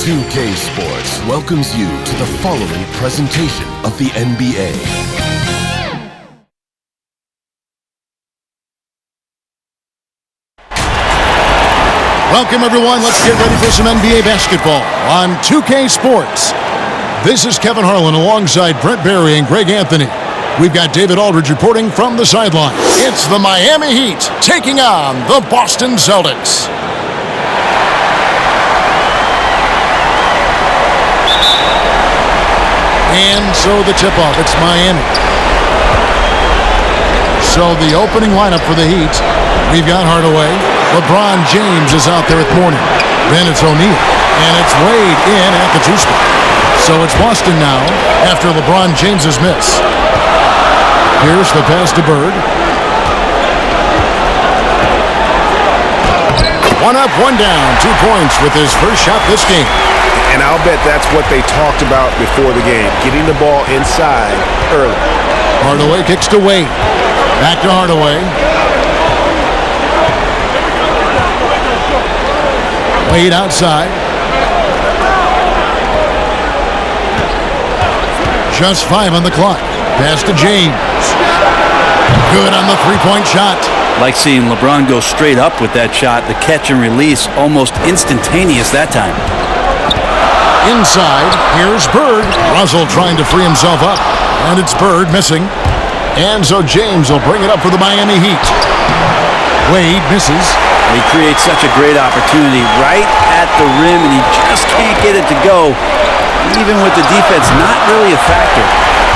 2K Sports welcomes you to the following presentation of the NBA. Welcome, everyone. Let's get ready for some NBA basketball on 2K Sports. This is Kevin Harlan alongside Brent Barry and Greg Anthony. We've got David Aldridge reporting from the sideline. It's the Miami Heat taking on the Boston Celtics. And so the tip-off, it's Miami. So the opening lineup for the Heat, we've got Hardaway. LeBron James is out there at Mourning. Then it's O'Neal. And it's Wade in at the two-spot. So it's Boston now after LeBron James's miss. Here's the pass to Bird. One up, one down. 2 points with his first shot this game. And I'll bet that's what they talked about before the game, getting the ball inside early. Hardaway kicks to Wade. Back to Hardaway. Wade outside. Just 5 on the clock. Pass to James. Good on the three-point shot. Like seeing LeBron go straight up with that shot. The catch and release almost instantaneous that time. Inside, here's Bird. Russell trying to free himself up. And it's Bird missing. And so James will bring it up for the Miami Heat. Wade misses. He creates such a great opportunity right at the rim, and he just can't get it to go. Even with the defense not really a factor.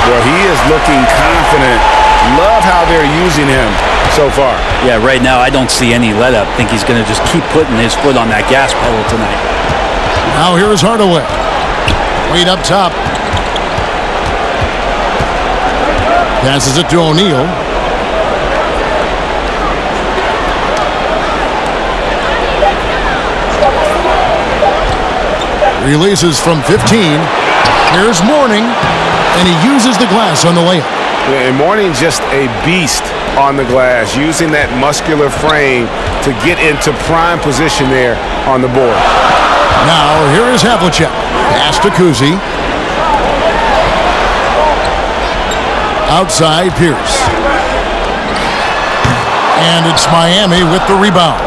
Well, he is looking confident. Love how they're using him so far. Yeah, right now I don't see any let-up. Think he's going to just keep putting his foot on that gas pedal tonight. Now here is Hardaway. Wade up top. Passes it to O'Neal. Releases from 15. Here's Mourning. And he uses the glass on the layup. And Mourning's just a beast on the glass, using that muscular frame to get into prime position there on the board. Now, here is Havlicek. Pass to Kuzi. Outside, Pierce. And it's Miami with the rebound.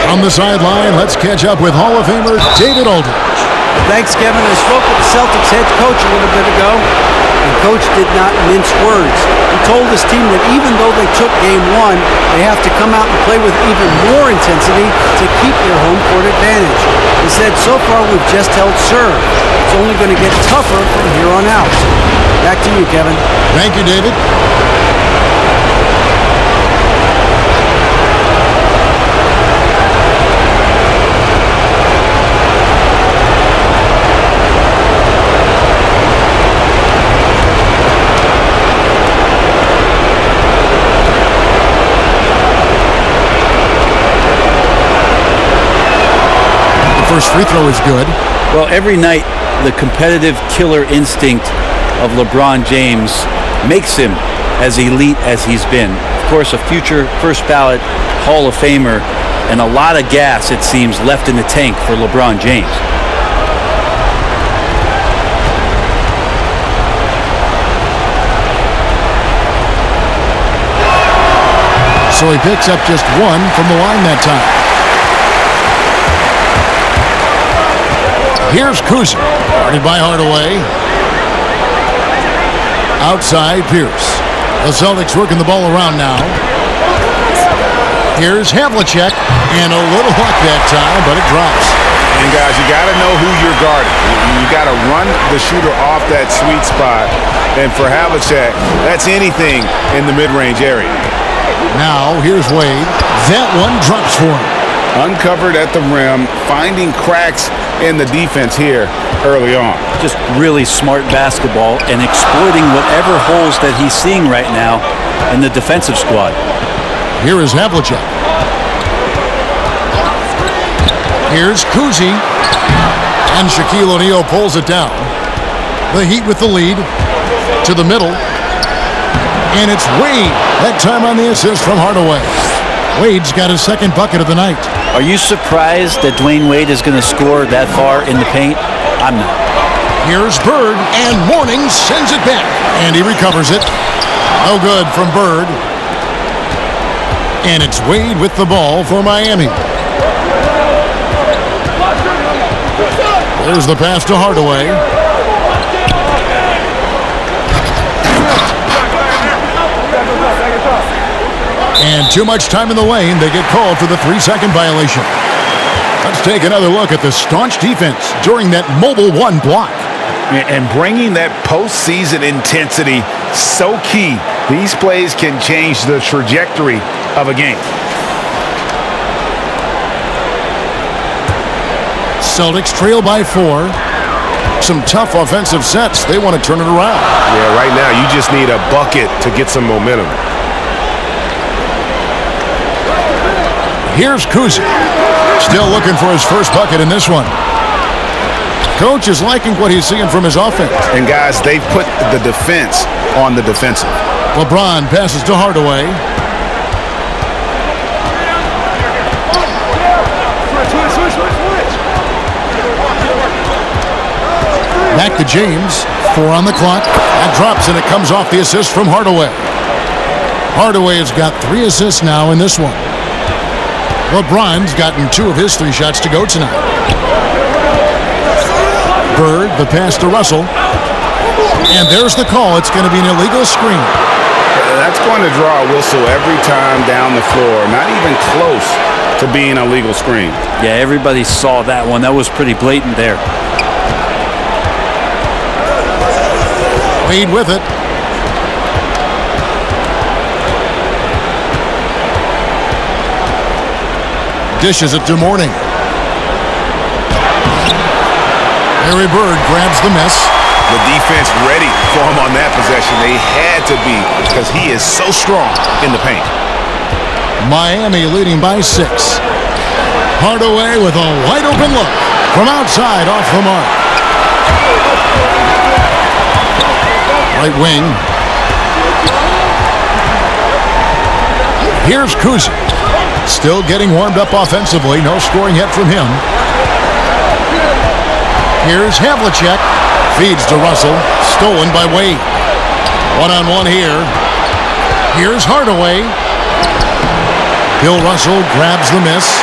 From the sideline, let's catch up with Hall of Famer David Aldridge. Thanks, Kevin. I spoke with the Celtics head coach a little bit ago, and Coach did not mince words. He told his team that even though they took Game 1, they have to come out and play with even more intensity to keep their home court advantage. He said, so far we've just held serve. It's only going to get tougher from here on out. Back to you, Kevin. Thank you, David. First free throw is good. Well, every night, the competitive killer instinct of LeBron James makes him as elite as he's been. Of course, a future first ballot Hall of Famer, and a lot of gas, it seems, left in the tank for LeBron James. So he picks up just 1 from the line that time. Here's Kuzi, guarded by Hardaway. Outside, Pierce. The Celtics working the ball around now. Here's Havlicek, and a little luck that time, but it drops. And guys, you got to know who you're guarding. You got to run the shooter off that sweet spot. And for Havlicek, that's anything in the mid-range area. Now, here's Wade. That one drops for him. Uncovered at the rim, finding cracks in the defense here early on. Just really smart basketball and exploiting whatever holes that he's seeing right now in the defensive squad. Here is Havlicek. Here's Kuzi. And Shaquille O'Neal pulls it down. The Heat with the lead. To the middle. And it's Wade. That time on the assist from Hardaway. Wade's got his second bucket of the night. Are you surprised that Dwayne Wade is going to score that far in the paint? I'm not. Here's Bird, and Mourning sends it back. And he recovers it. No good from Bird. And it's Wade with the ball for Miami. There's the pass to Hardaway. And too much time in the lane. They get called for the 3-second violation. Let's take another look at the staunch defense during that mobile one block. And bringing that postseason intensity, so key. These plays can change the trajectory of a game. Celtics trail by 4. Some tough offensive sets. They want to turn it around. Yeah, right now you just need a bucket to get some momentum. Here's Kuzic. Still looking for his first bucket in this one. Coach is liking what he's seeing from his offense. And guys, they've put the defense on the defensive. LeBron passes to Hardaway. Back to James. 4 on the clock. That drops, and it comes off the assist from Hardaway. Hardaway has got 3 assists now in this one. LeBron's gotten 2 of his 3 shots to go tonight. Bird, the pass to Russell. And there's the call. It's going to be an illegal screen. That's going to draw a whistle every time down the floor. Not even close to being a legal screen. Yeah, everybody saw that one. That was pretty blatant there. Wade with it. Dishes it to Mourning. Larry Bird grabs the miss. The defense ready for him on that possession. They had to be, because he is so strong in the paint. Miami leading by 6. Hardaway with a wide open look from outside off the mark. Right wing. Here's Kuzic. Still getting warmed up offensively. No scoring yet from him. Here's Havlicek. Feeds to Russell. Stolen by Wade. One-on-one here. Here's Hardaway. Bill Russell grabs the miss.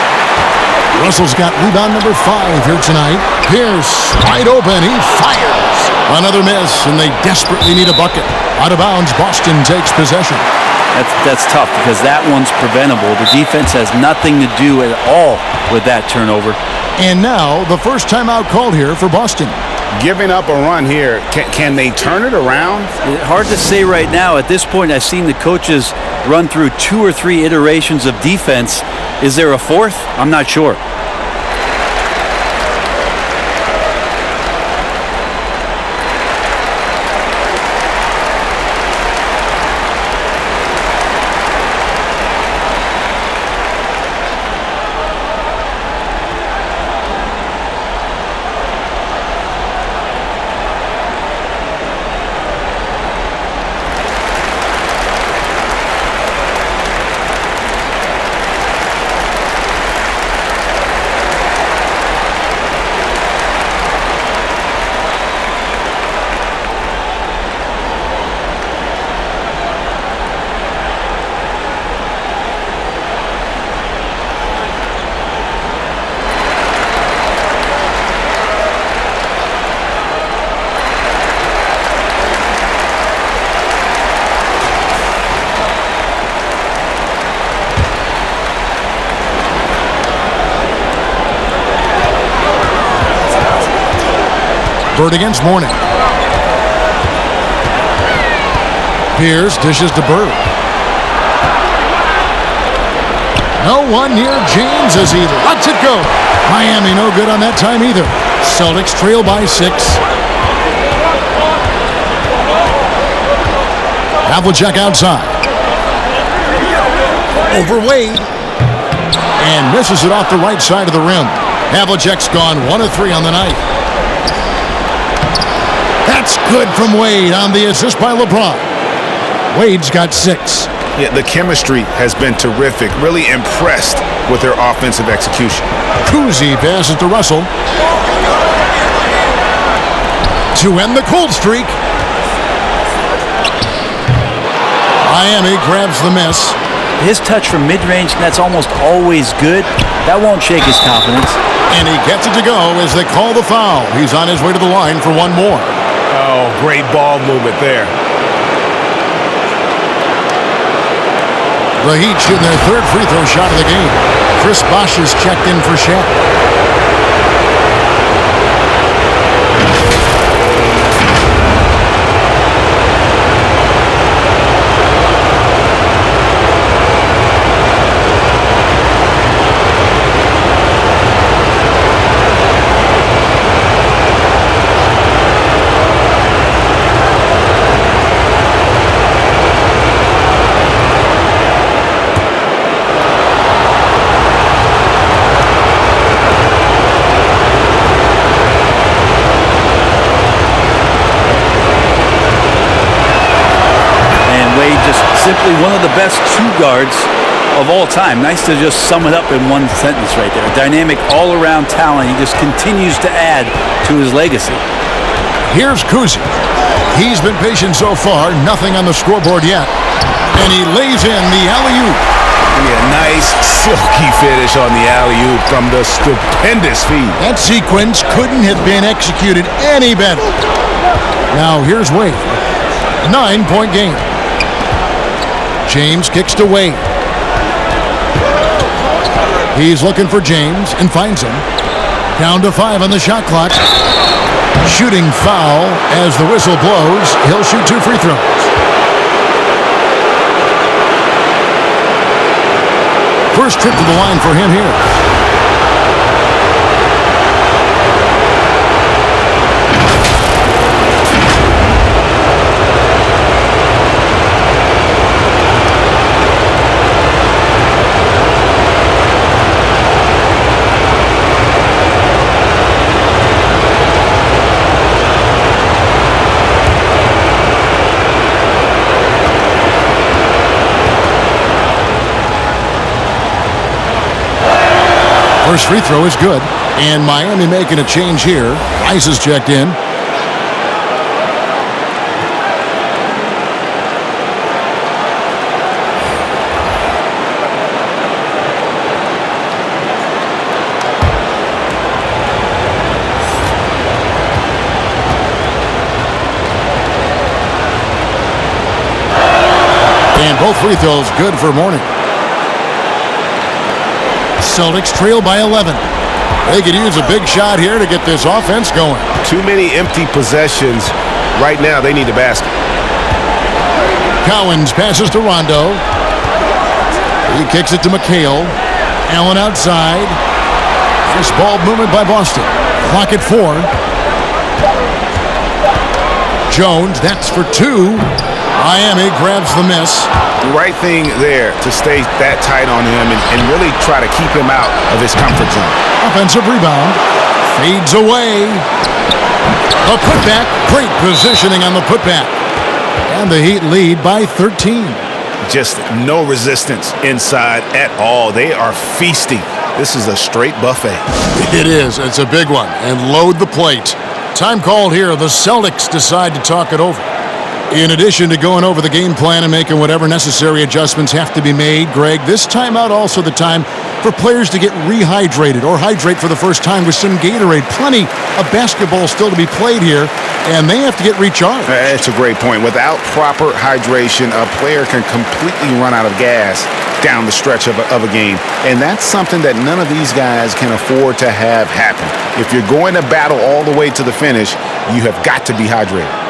Russell's got rebound number 5 here tonight. Pierce wide open. He fires. Another miss, and they desperately need a bucket. Out of bounds, Boston takes possession. That's tough because that one's preventable. The defense has nothing to do at all with that turnover. And now the first timeout called here for Boston. Giving up a run here. Can they turn it around? Hard to say right now. At this point, I've seen the coaches run through 2 or 3 iterations of defense. Is there a 4th? I'm not sure. Bird against Mourning. Pierce dishes to Bird. No one near James as he lets it go. Miami no good on that time either. Celtics trail by 6. Havlicek outside. Over Wade. And misses it off the right side of the rim. Havlicek's gone 1 of 3 on the night. That's good from Wade on the assist by LeBron. Wade's got 6. Yeah, the chemistry has been terrific. Really impressed with their offensive execution. Kuzi passes to Russell. To end the cold streak. Miami grabs the miss. His touch from mid-range, that's almost always good. That won't shake his confidence. And he gets it to go as they call the foul. He's on his way to the line for one more. Oh, great ball movement there. The Heat shooting their third free throw shot of the game. Chris Bosh is checked in for Shaq. Simply one of the best two guards of all time. Nice to just sum it up in one sentence right there. Dynamic all-around talent. He just continues to add to his legacy. Here's Kuzi. He's been patient so far. Nothing on the scoreboard yet. And he lays in the alley-oop. Yeah, nice silky finish on the alley-oop from the stupendous feed. That sequence couldn't have been executed any better. Now here's Wade. 9-point game. James kicks to Wade. He's looking for James and finds him. Down to 5 on the shot clock. Shooting foul as the whistle blows. He'll shoot 2 free throws. First trip to the line for him here. First free throw is good. And Miami making a change here. Rice is checked in. And both free throws good for Morning. Celtics trail by 11. They could use a big shot here to get this offense going. Too many empty possessions. Right now, they need a basket. Cowens passes to Rondo. He kicks it to McHale. Allen outside. Nice ball movement by Boston. Clock at 4. Jones, that's for 2. Miami grabs the miss. Right thing there to stay that tight on him and really try to keep him out of his comfort zone. Offensive rebound. Fades away. A putback. Great positioning on the putback. And the Heat lead by 13. Just no resistance inside at all. They are feasting. This is a straight buffet. It is. It's a big one. And load the plate. Time called here. The Celtics decide to talk it over. In addition to going over the game plan and making whatever necessary adjustments have to be made, Greg, this timeout also the time for players to get rehydrated or hydrate for the first time with some Gatorade. Plenty of basketball still to be played here, and they have to get recharged. That's a great point. Without proper hydration, a player can completely run out of gas down the stretch of a game. And that's something that none of these guys can afford to have happen. If you're going to battle all the way to the finish, you have got to be hydrated.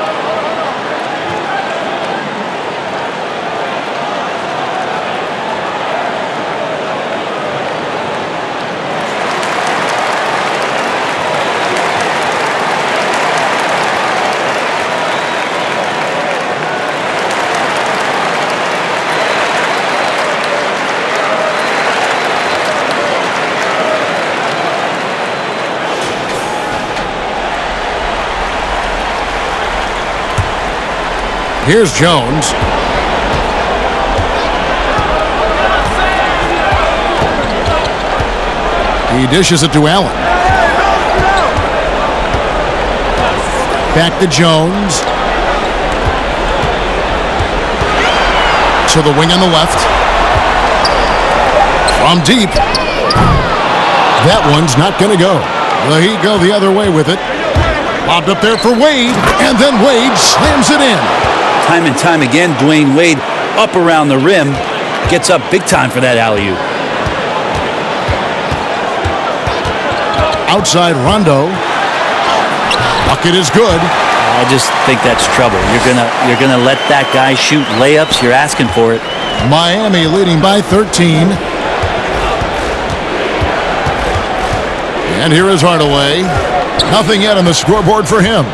Here's Jones. He dishes it to Allen. Back to Jones. To the wing on the left. From deep. That one's not going to go. Well, he go the other way with it. Lobbed up there for Wade, and then Wade slams it in. Time and time again, Dwayne Wade up around the rim. Gets up big time for that alley-oop. Outside Rondo. Bucket is good. I just think that's trouble. You're gonna let that guy shoot layups. You're asking for it. Miami leading by 13. And here is Hardaway. Nothing yet on the scoreboard for him.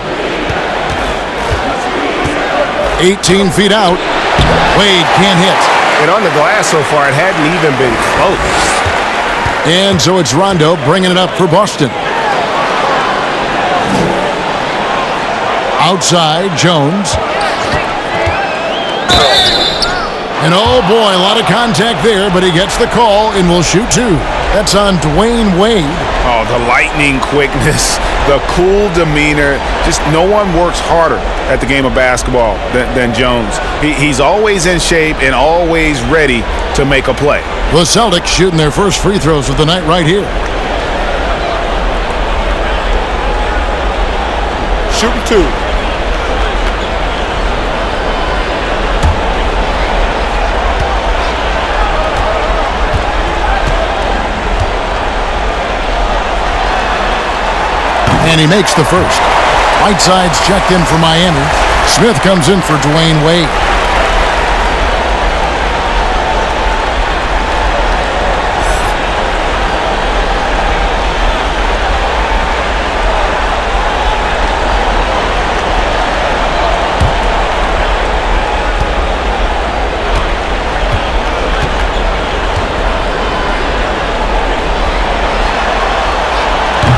18 feet out. Wade can't hit. And on the glass so far, it hadn't even been close. And so it's Rondo bringing it up for Boston. Outside, Jones. And oh boy, a lot of contact there, but he gets the call and will shoot two. That's on Dwayne Wade. Oh, the lightning quickness, the cool demeanor. Just no one works harder at the game of basketball than Jones. He's always in shape and always ready to make a play. The Celtics shooting their first free throws of the night right here. Shooting two. And he makes the first. Whiteside's checked in for Miami. Smith comes in for Dwayne Wade.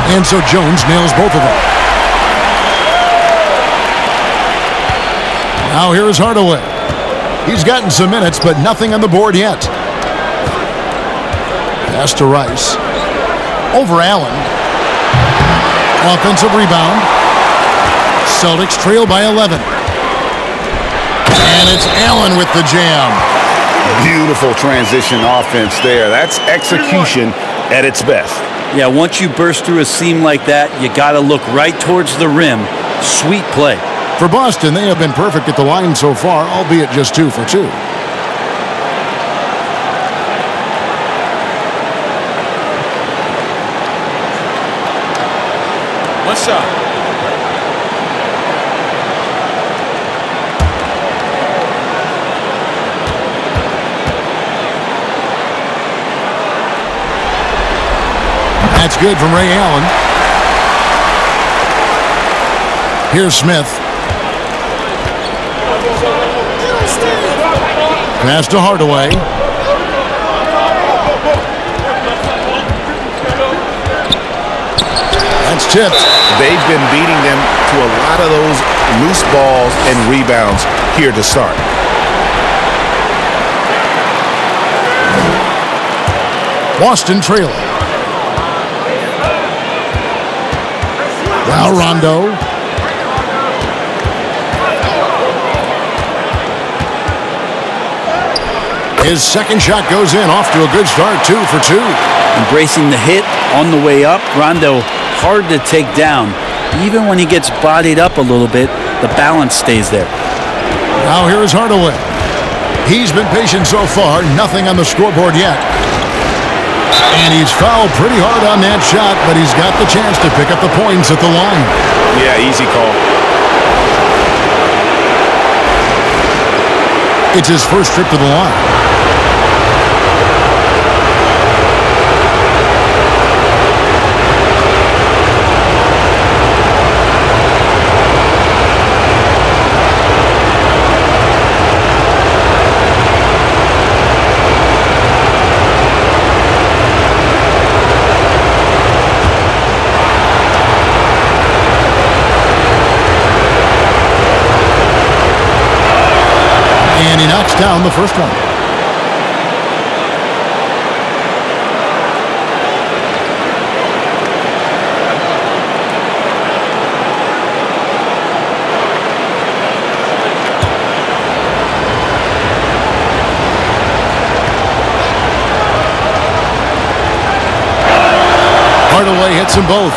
And so Jones nails both of them. Now here's Hardaway. He's gotten some minutes, but nothing on the board yet. Pass to Rice. Over Allen. Offensive rebound. Celtics trail by 11. And it's Allen with the jam. Beautiful transition offense there. That's execution at its best. Yeah, once you burst through a seam like that, you got to look right towards the rim. Sweet play. For Boston, they have been perfect at the line so far, albeit just 2 for 2. One shot. That's good from Ray Allen. Here's Smith. Pass to Hardaway. That's tipped. They've been beating them to a lot of those loose balls and rebounds here to start. Boston trailing. Now Rondo. His second shot goes in, off to a good start, 2 for 2. Embracing the hit on the way up. Rondo, hard to take down. Even when he gets bodied up a little bit, the balance stays there. Now here is Hardaway. He's been patient so far, nothing on the scoreboard yet. And he's fouled pretty hard on that shot, but he's got the chance to pick up the points at the line. Yeah, easy call. It's his first trip to the line. And he knocks down the first one. Hardaway hits them both.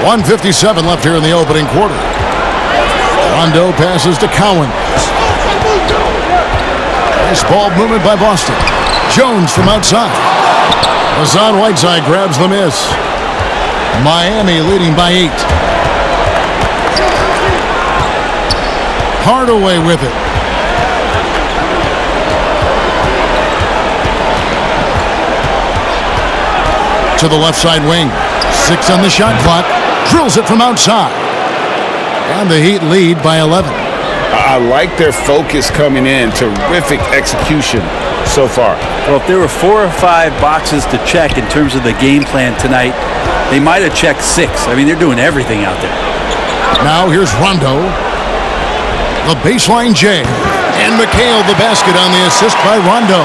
1:57 left here in the opening quarter. Rondo passes to Cowan. Nice ball movement by Boston. Jones from outside. Hassan Whiteside grabs the miss. Miami leading by 8. Hardaway with it. To the left side wing. 6 on the shot clock. Drills it from outside. And the Heat lead by 11. I like their focus coming in. Terrific execution so far. Well, if there were 4 or 5 boxes to check in terms of the game plan tonight, they might have checked 6. I mean, they're doing everything out there. Now here's Rondo. The baseline J. And McHale the basket on the assist by Rondo.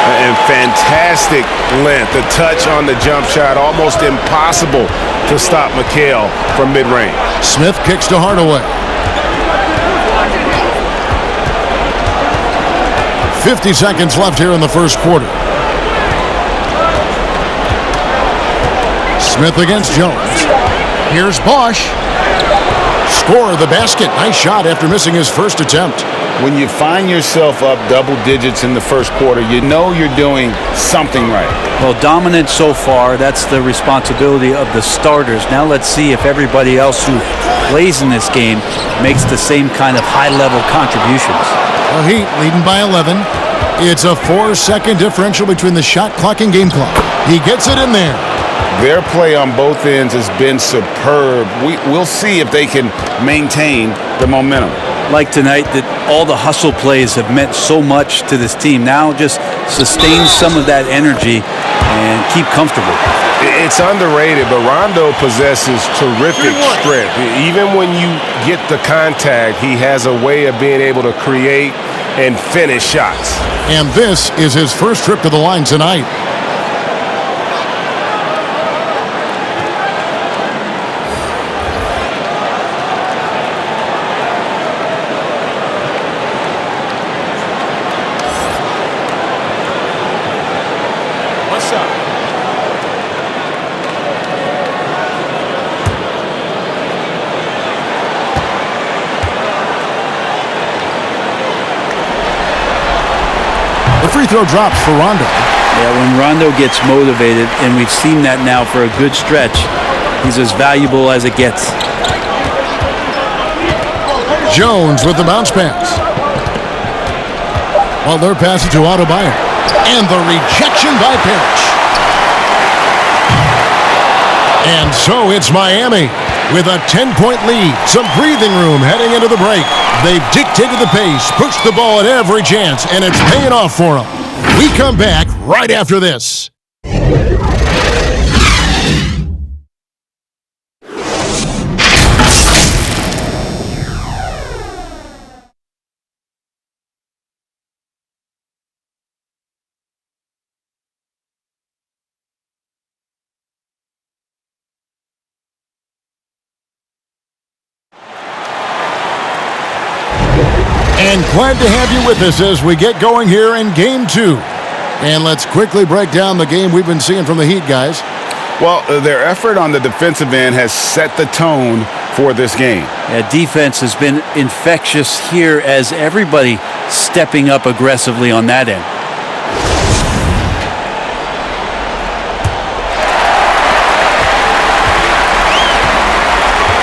And fantastic length. The touch on the jump shot. Almost impossible to stop McHale from mid-range. Smith kicks to Hardaway. 50 seconds left here in the first quarter. Smith against Jones. Here's Bosch. Score the basket. Nice shot after missing his first attempt. When you find yourself up double digits in the first quarter, you know you're doing something right. Well, dominant so far. That's the responsibility of the starters. Now let's see if everybody else who plays in this game makes the same kind of high-level contributions. The Heat leading by 11. It's a 4-second differential between the shot clock and game clock. He gets it in there. Their play on both ends has been superb. We'll see if they can maintain the momentum. Like tonight, that all the hustle plays have meant so much to this team. Now just sustain some of that energy and keep comfortable. It's underrated, but Rondo possesses terrific strength. Even when you get the contact, he has a way of being able to create and finish shots. And this is his first trip to the line tonight. What's up? The free throw drops for Rondo. Yeah, when Rondo gets motivated, and we've seen that now for a good stretch, he's as valuable as it gets. Jones with the bounce pass. Well, they're passing to Adebayo. And the rejection by Parrish. And so it's Miami with a 10-point lead. Some breathing room heading into the break. They've dictated the pace, pushed the ball at every chance, and it's paying off for them. We come back right after this. And glad to have you with us as we get going here in Game 2. And let's quickly break down the game we've been seeing from the Heat, guys. Well, their effort on the defensive end has set the tone for this game. Yeah, defense has been infectious here as everybody stepping up aggressively on that end.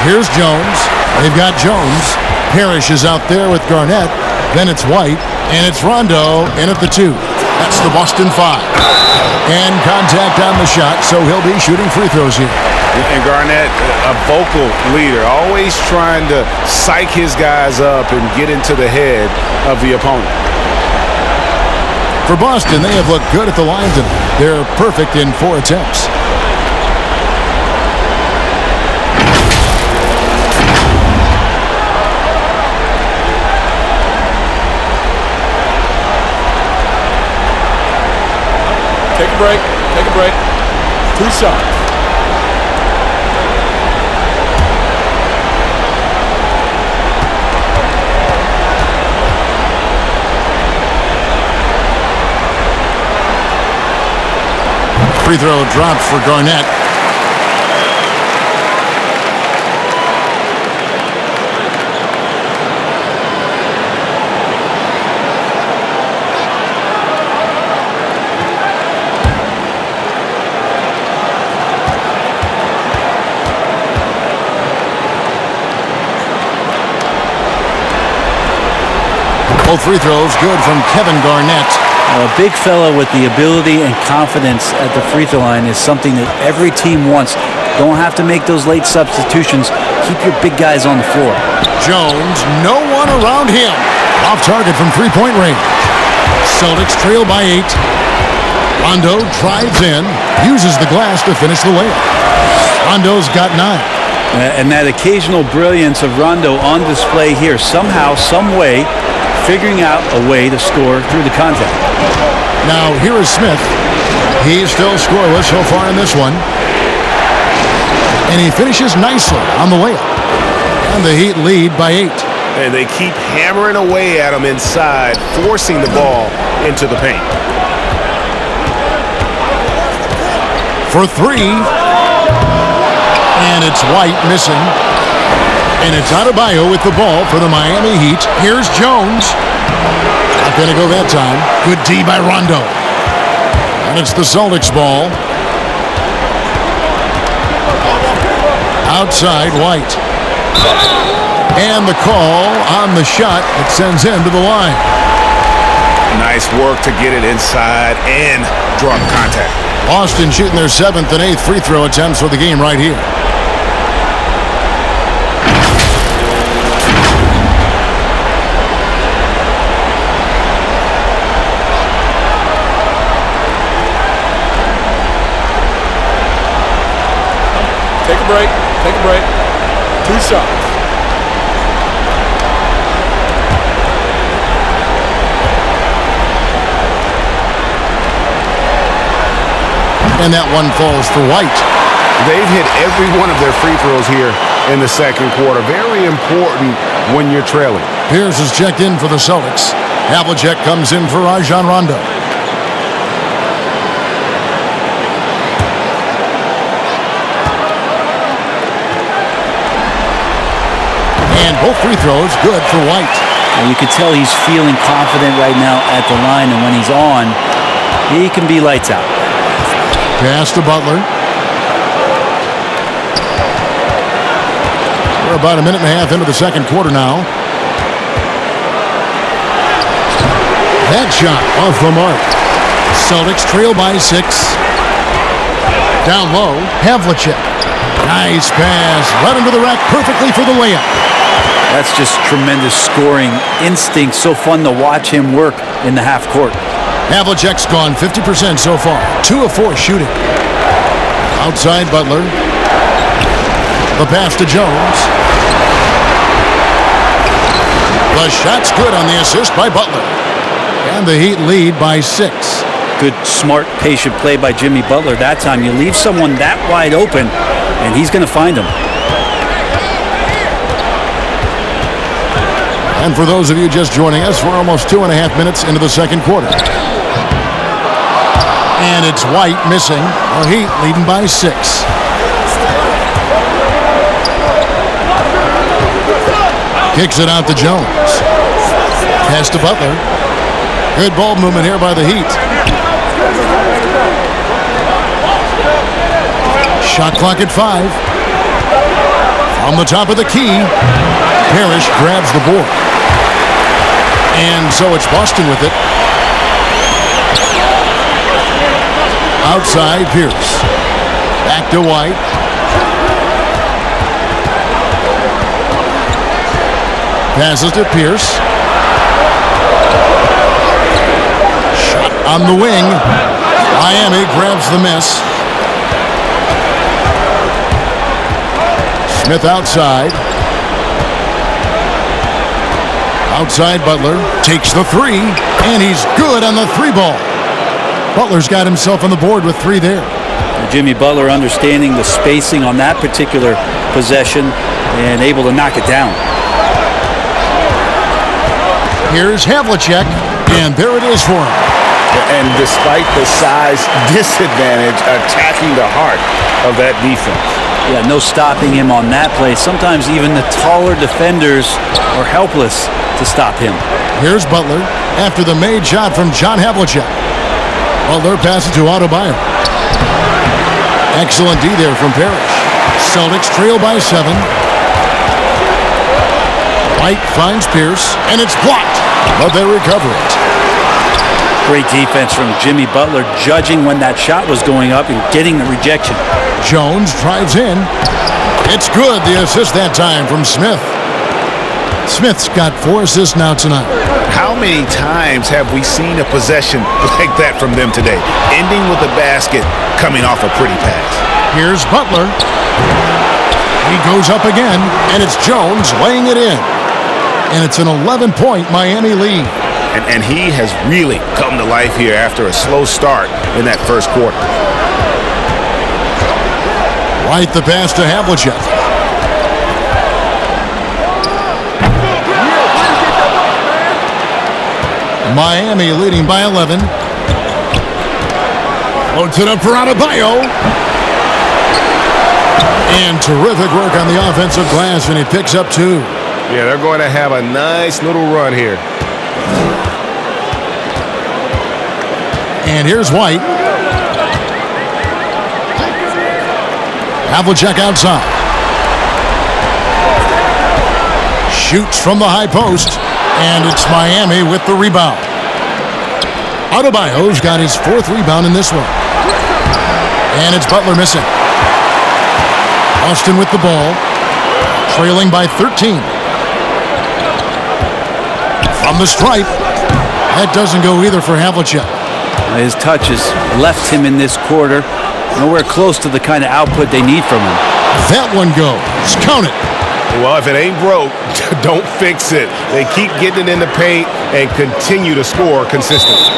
Here's Jones. They've got Jones. Parrish is out there with Garnett. Then it's White. And it's Rondo in at the 2. That's the Boston 5. And contact on the shot, so he'll be shooting free throws here. And Garnett, a vocal leader, always trying to psych his guys up and get into the head of the opponent. For Boston, they have looked good at the line tonight. They're perfect in 4 attempts. Take a break. Take a break. 2 shots. Free throw dropped for Garnett. Both free throws good from Kevin Garnett. A big fella with the ability and confidence at the free throw line is something that every team wants. Don't have to make those late substitutions. Keep your big guys on the floor. Jones, no one around him. Off target from three-point range. Celtics trail by 8. Rondo drives in, uses the glass to finish the layup. Rondo's got 9. And that occasional brilliance of Rondo on display here, somehow, some way, figuring out a way to score through the contact. Now here is Smith. He's still scoreless so far in this one. And he finishes nicely on the layup. And the Heat lead by 8. And they keep hammering away at him inside, forcing the ball into the paint. For 3. And it's White missing. And it's Adebayo with the ball for the Miami Heat. Here's Jones. Not going to go that time. Good D by Rondo. And it's the Celtics ball. Outside, White. And the call on the shot that sends him to the line. Nice work to get it inside and draw the contact. Boston shooting their 7th and 8th free throw attempts for the game right here. Take a break. Take a break. 2 shots. And that one falls for White. They've hit every one of their free throws here in the second quarter. Very important when you're trailing. Pierce is checked in for the Celtics. Havlicek comes in for Rajon Rondo. And both free throws good for White. And you can tell he's feeling confident right now at the line, and when he's on, he can be lights out. Pass to Butler. We're about a minute and a half into the second quarter now. That shot off the mark. Celtics trail by 6. Down low, Havlicek. Nice pass. Right into the rack perfectly for the layup. That's just tremendous scoring instinct. So fun to watch him work in the half court. Havlicek's gone 50% so far. 2 of 4 shooting. Outside Butler. The pass to Jones. The shot's good on the assist by Butler. And the Heat lead by 6. Good, smart, patient play by Jimmy Butler. That time you leave someone that wide open, and he's going to find him. And for those of you just joining us, we're almost 2.5 minutes into the second quarter. And it's White missing. The Heat leading by 6. Kicks it out to Jones. Pass to Butler. Good ball movement here by the Heat. Shot clock at 5. From the top of the key, Parrish grabs the board. And so it's Boston with it. Outside, Pierce. Back to White. Passes to Pierce. Shot on the wing. Miami grabs the miss. Smith outside. Outside Butler. Takes the 3. And he's good on the 3 ball. Butler's got himself on the board with 3 there. Jimmy Butler understanding the spacing on that particular possession and able to knock it down. Here's Havlicek, and there it is for him. And despite the size disadvantage, attacking the heart of that defense. Yeah, no stopping him on that play. Sometimes even the taller defenders are helpless to stop him. Here's Butler after the made shot from John Havlicek. Butler passes to Adebayo. Excellent D there from Parrish. Celtics trail by 7. White finds Pierce, and it's blocked, but they recover it. Great defense from Jimmy Butler, judging when that shot was going up and getting the rejection. Jones drives in. It's good, the assist that time from Smith. Smith's got 4 assists now tonight. How many times have we seen a possession like that from them today? Ending with a basket, coming off a pretty pass. Here's Butler. He goes up again, and it's Jones laying it in. And it's an 11-point Miami lead. And he has really come to life here after a slow start in that first quarter. Right the pass to Havlicek. Miami leading by 11. Loads it up for Adebayo. And terrific work on the offensive glass, and he picks up 2. Yeah, they're going to have a nice little run here. And here's White. Havlicek outside. Shoots from the high post. And it's Miami with the rebound. Adebayo's got his 4th rebound in this one. And it's Butler missing. Austin with the ball. Trailing by 13. From the stripe. That doesn't go either for Havlicek. His touch has left him in this quarter. Nowhere close to the kind of output they need from him. That one goes. Count it. Well, if it ain't broke, don't fix it. They keep getting it in the paint and continue to score consistently.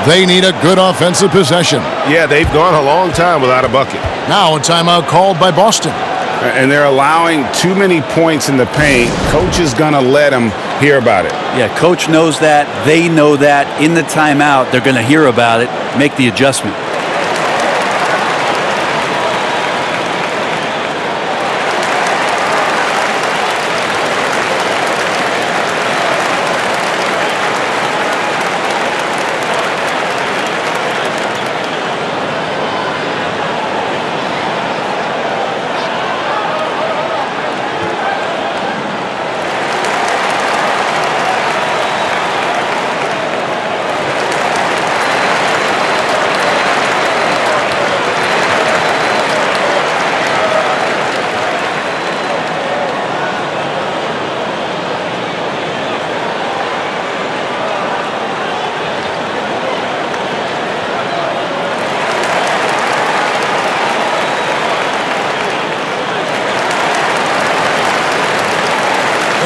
They need a good offensive possession. Yeah, they've gone a long time without a bucket. Now a timeout called by Boston. And they're allowing too many points in the paint. Coach is going to let them hear about it. Yeah, coach knows that. They know that. In the timeout, they're going to hear about it, make the adjustment.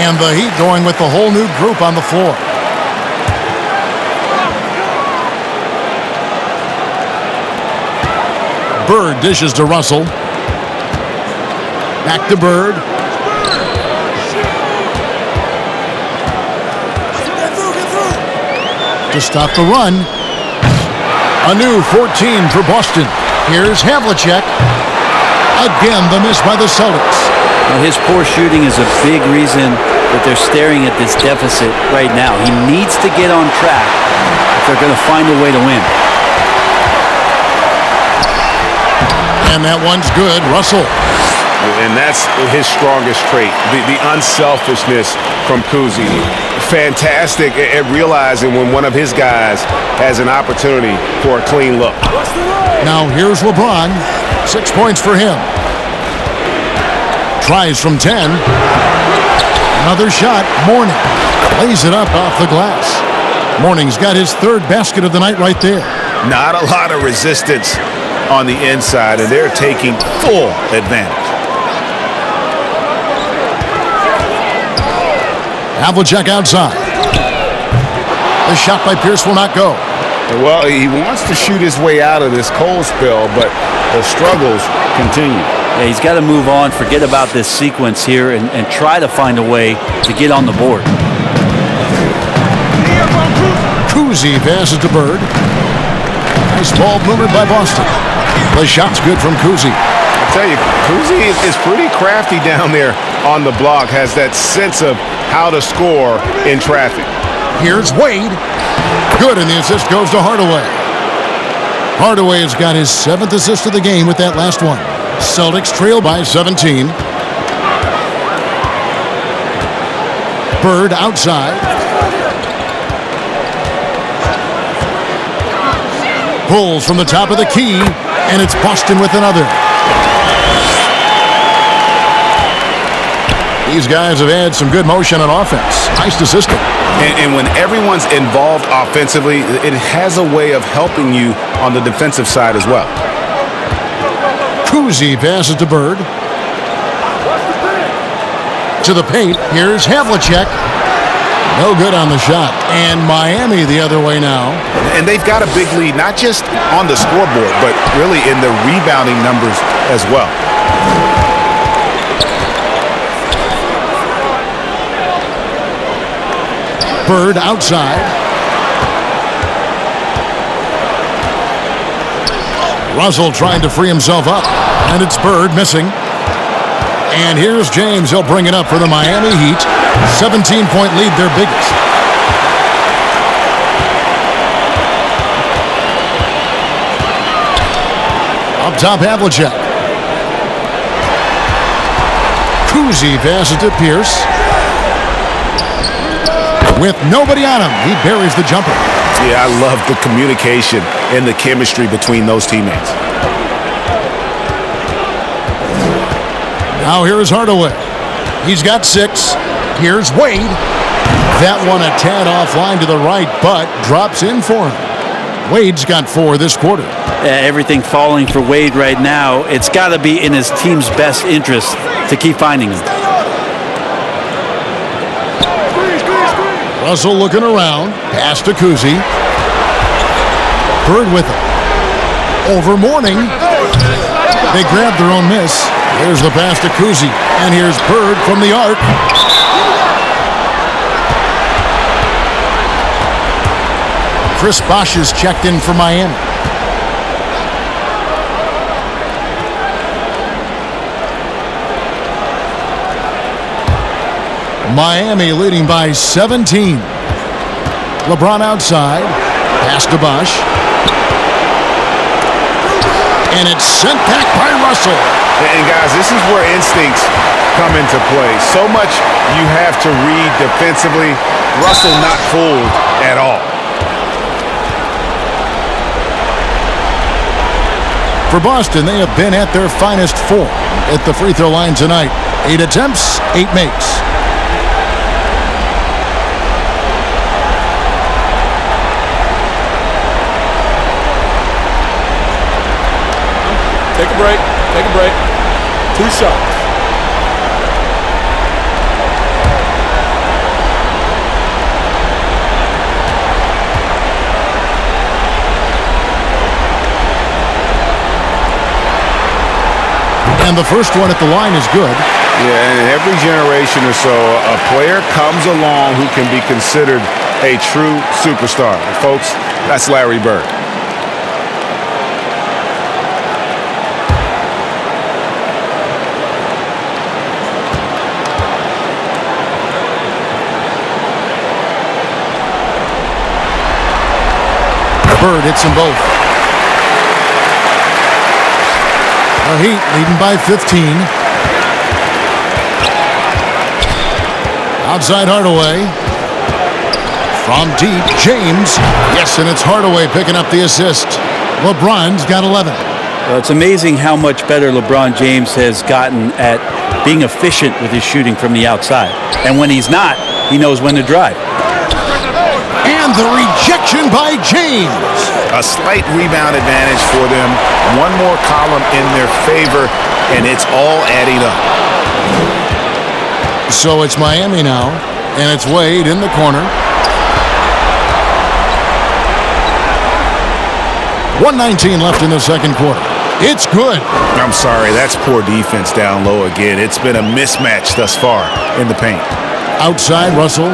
And the Heat going with the whole new group on the floor. Bird dishes to Russell. Back to Bird. To stop the run. A new 14 for Boston. Here's Havlicek. Again, the miss by the Celtics. Now, his poor shooting is a big reason that they're staring at this deficit right now. He needs to get on track if they're going to find a way to win. And that one's good. Russell. And that's his strongest trait, the unselfishness from Kuzi. Fantastic at realizing when one of his guys has an opportunity for a clean look. Now here's LeBron. 6 points for him. Tries from 10. Another shot. Mourning lays it up off the glass. Mourning's got his 3rd basket of the night right there. Not a lot of resistance on the inside, and they're taking full advantage. Havlicek outside. The shot by Pierce will not go. Well, he wants to shoot his way out of this cold spell, but the struggles continue. Yeah, he's got to move on, forget about this sequence here, and try to find a way to get on the board. Kuzi passes to Bird. Nice ball movement by Boston. The shot's good from Kuzi. I tell you, Kuzi is pretty crafty down there on the block. Has that sense of how to score in traffic. Here's Wade. Good, and the assist goes to Hardaway. Hardaway has got his 7th assist of the game with that last one. Celtics trail by 17. Bird outside. Pulls from the top of the key, and it's Boston with another. These guys have had some good motion on offense. Nice to system. And when everyone's involved offensively, it has a way of helping you on the defensive side as well. Kuzi passes to Bird. To the paint. Here's Havlicek. No good on the shot. And Miami the other way now. And they've got a big lead, not just on the scoreboard, but really in the rebounding numbers as well. Bird outside. Russell trying to free himself up. And it's Bird missing. And here's James. He'll bring it up for the Miami Heat. 17-point lead, their biggest. Up top, Havlicek. Kuzi passes to Pierce. With nobody on him, he buries the jumper. Yeah, I love the communication and the chemistry between those teammates. Now here is Hardaway. He's got 6. Here's Wade. That one a tad offline to the right, but drops in for him. Wade's got 4 this quarter. Everything falling for Wade right now. It's got to be in his team's best interest to keep finding him. Russell looking around. Pass to Kuzi. Bird with it. Over Mourning. They grab their own miss. Here's the pass to Kuzi. And here's Bird from the arc. Chris Bosh is checked in for Miami. Miami leading by 17. LeBron outside. Pass to Bosh. And it's sent back by Russell. And guys, this is where instincts come into play. So much you have to read defensively. Russell not fooled at all. For Boston, they have been at their finest form at the free throw line tonight. 8 attempts, 8 makes. Take a break. Take a break. 2 shots. And the first one at the line is good. Yeah, and every generation or so, a player comes along who can be considered a true superstar. And folks, that's Larry Bird. Bird hits them both. The Heat leading by 15. Outside Hardaway. From deep, James. Yes, and it's Hardaway picking up the assist. LeBron's got 11. Well, it's amazing how much better LeBron James has gotten at being efficient with his shooting from the outside. And when he's not, he knows when to drive. And the rejection by James. A slight rebound advantage for them. One more column in their favor, and it's all adding up. So it's Miami now, and it's Wade in the corner. 1:19 left in the second quarter. It's good. I'm sorry, that's poor defense down low again. It's been a mismatch thus far in the paint. Outside, Russell.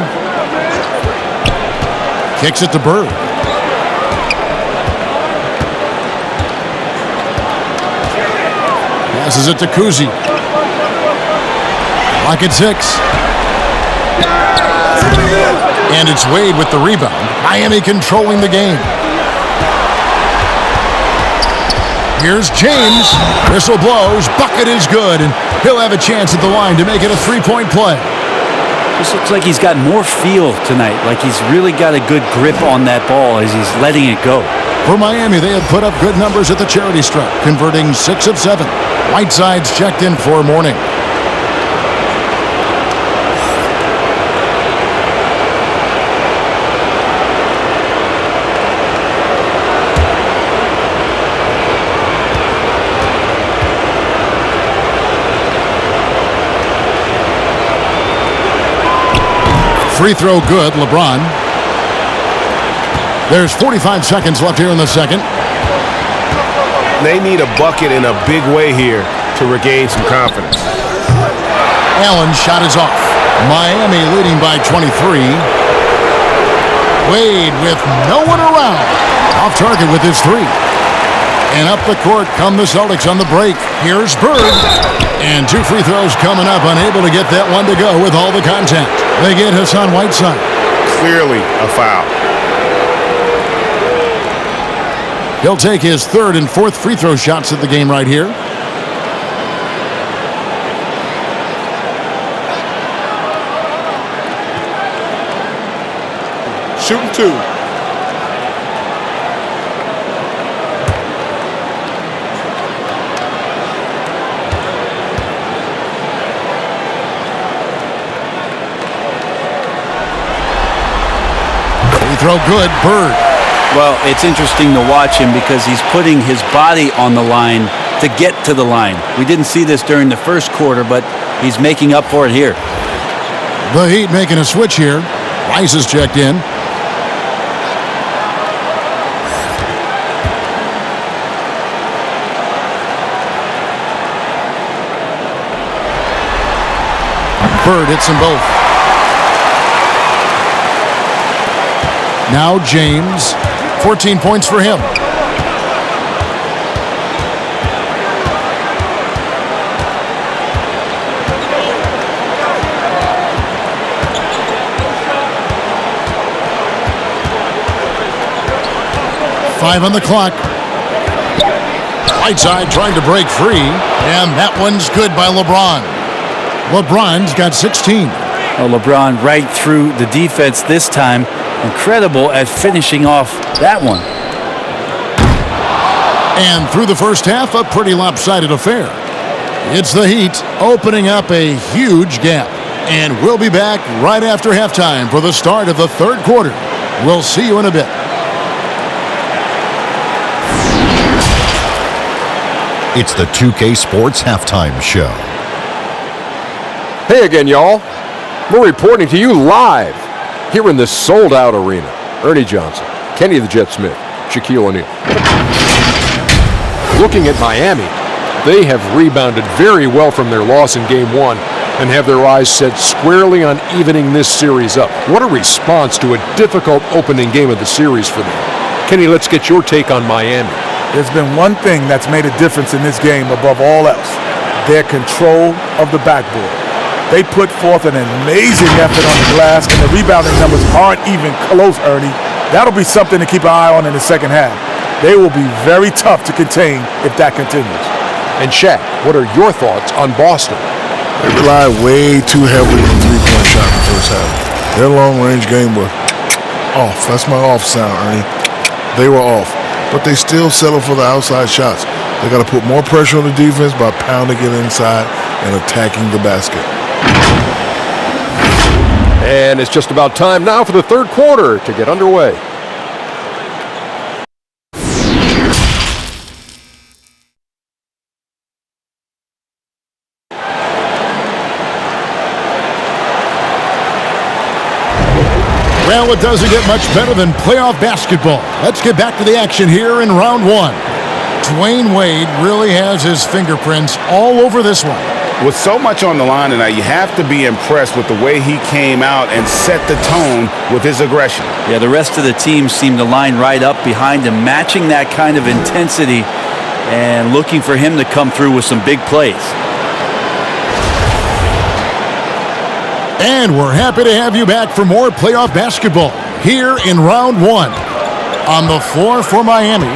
Kicks it to Bird. Passes it to Kuzi. Clock at 6. And it's Wade with the rebound. Miami controlling the game. Here's James. Whistle blows. Bucket is good. And he'll have a chance at the line to make it a three-point play. This looks like he's got more feel tonight. Like he's really got a good grip on that ball as he's letting it go. For Miami, they had put up good numbers at the charity stripe, converting 6 of 7. Whiteside's checked in for Mourning. Free throw good, LeBron. There's 45 seconds left here in the second. They need a bucket in a big way here to regain some confidence. Allen's shot is off. Miami leading by 23. Wade with no one around. Off target with his 3. And up the court come the Celtics on the break. Here's Bird. And 2 free throws coming up. Unable to get that one to go with all the contact. They get Hassan Whiteside. Clearly a foul. He'll take his 3rd and 4th free throw shots at the game right here. Shooting 2. Throw good, Bird. Well, it's interesting to watch him because he's putting his body on the line to get to the line. We didn't see this during the first quarter, but he's making up for it here. The Heat making a switch here. Rice is checked in. Bird hits them both. Now James, 14 points for him. Five on the clock. Whiteside trying to break free, and that one's good by LeBron. LeBron's got 16. Well, LeBron right through the defense this time. Incredible at finishing off that one. And through the first half, a pretty lopsided affair. It's the Heat opening up a huge gap. And we'll be back right after halftime for the start of the 3rd quarter. We'll see you in a bit. It's the 2K Sports Halftime Show. Hey again, y'all. We're reporting to you live here in this sold-out arena. Ernie Johnson, Kenny the Jet Smith, Shaquille O'Neal. Looking at Miami, they have rebounded very well from their loss in Game 1 and have their eyes set squarely on evening this series up. What a response to a difficult opening game of the series for them. Kenny, let's get your take on Miami. There's been one thing that's made a difference in this game above all else: their control of the backboard. They put forth an amazing effort on the glass, and the rebounding numbers aren't even close, Ernie. That'll be something to keep an eye on in the second half. They will be very tough to contain if that continues. And Shaq, what are your thoughts on Boston? They relied way too heavily on three-point shot in the first half. Their long-range game was off. That's my off sound, Ernie. They were off. But they still settle for the outside shots. They got to put more pressure on the defense by pounding it inside and attacking the basket. And it's just about time now for the 3rd quarter to get underway. Well, it doesn't get much better than playoff basketball. Let's get back to the action here in round 1. Dwayne Wade really has his fingerprints all over this one. With so much on the line tonight, you have to be impressed with the way he came out and set the tone with his aggression. Yeah, the rest of the team seemed to line right up behind him, matching that kind of intensity and looking for him to come through with some big plays. And we're happy to have you back for more playoff basketball here in round one. On the floor for Miami,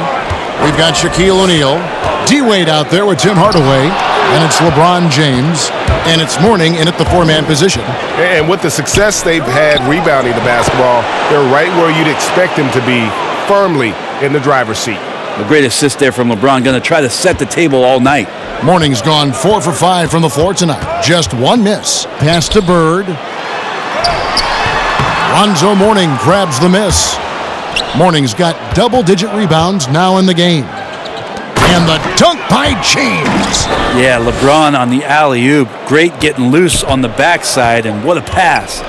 we've got Shaquille O'Neal, D-Wade out there with Tim Hardaway, and it's LeBron James, and it's Mourning in at the four-man position. And with the success they've had rebounding the basketball, they're right where you'd expect them to be, firmly in the driver's seat. A great assist there from LeBron, going to try to set the table all night. Mourning's gone 4 for 5 from the floor tonight. Just one miss. Pass to Bird. Lonzo Mourning grabs the miss. Mourning's got double-digit rebounds now in the game. And the dunk by James. Yeah, LeBron on the alley-oop. Great getting loose on the backside, and what a pass.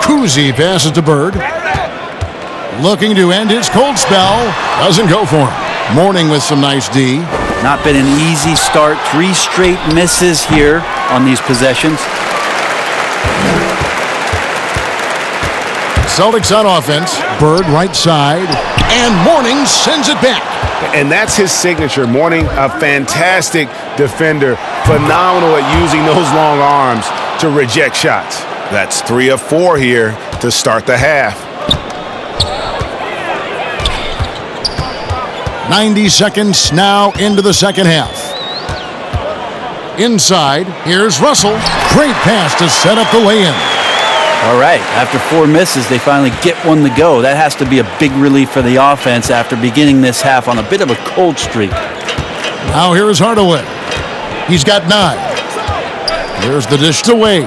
Kuzi passes to Bird. Looking to end his cold spell. Doesn't go for him. Mourning with some nice D. Not been an easy start. 3 straight misses here on these possessions. Celtics on offense. Bird right side. And Mourning sends it back. And that's his signature. Mourning, a fantastic defender. Phenomenal at using those long arms to reject shots. That's 3 of 4 here to start the half. 90 seconds now into the second half. Inside, here's Russell. Great pass to set up the lay-in. All right, after 4 misses, they finally get one to go. That has to be a big relief for the offense after beginning this half on a bit of a cold streak. Now here's Hardaway. He's got 9. Here's the dish to Wade.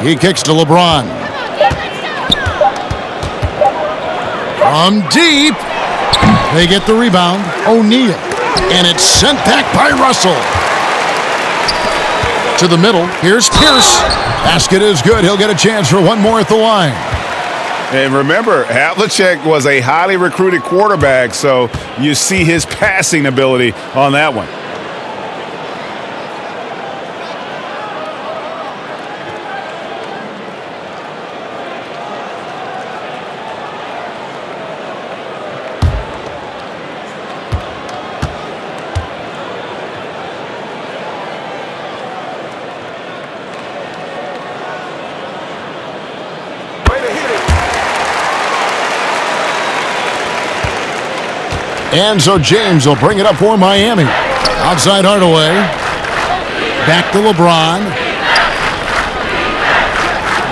He kicks to LeBron. From deep. They get the rebound. O'Neal. And it's sent back by Russell. To the middle. Here's Pierce. Basket is good. He'll get a chance for one more at the line. And remember, Havlicek was a highly recruited quarterback, so you see his passing ability on that one. And so James will bring it up for Miami. Outside Hardaway. Back to LeBron.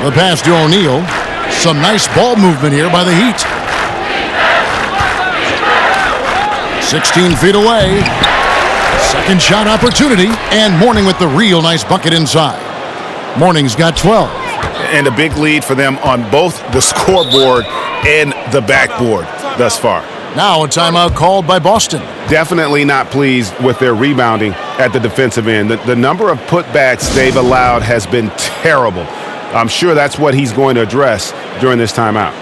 The pass to O'Neal. Some nice ball movement here by the Heat. 16 feet away. Second shot opportunity. And Mourning with the real nice bucket inside. Mourning's got 12. And a big lead for them on both the scoreboard and the backboard thus far. Now a timeout called by Boston. Definitely not pleased with their rebounding at the defensive end. The number of putbacks they've allowed has been terrible. I'm sure that's what he's going to address during this timeout.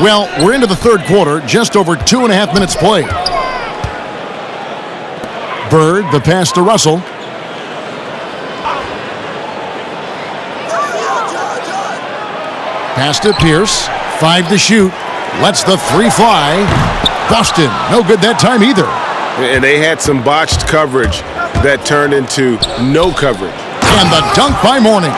Well, we're into the third quarter, just over 2.5 minutes played. Bird, the pass to Russell. Pass to Pierce. 5 to shoot. Lets the 3 fly. Boston, no good that time either. And they had some botched coverage that turned into no coverage. And the dunk by Mourning.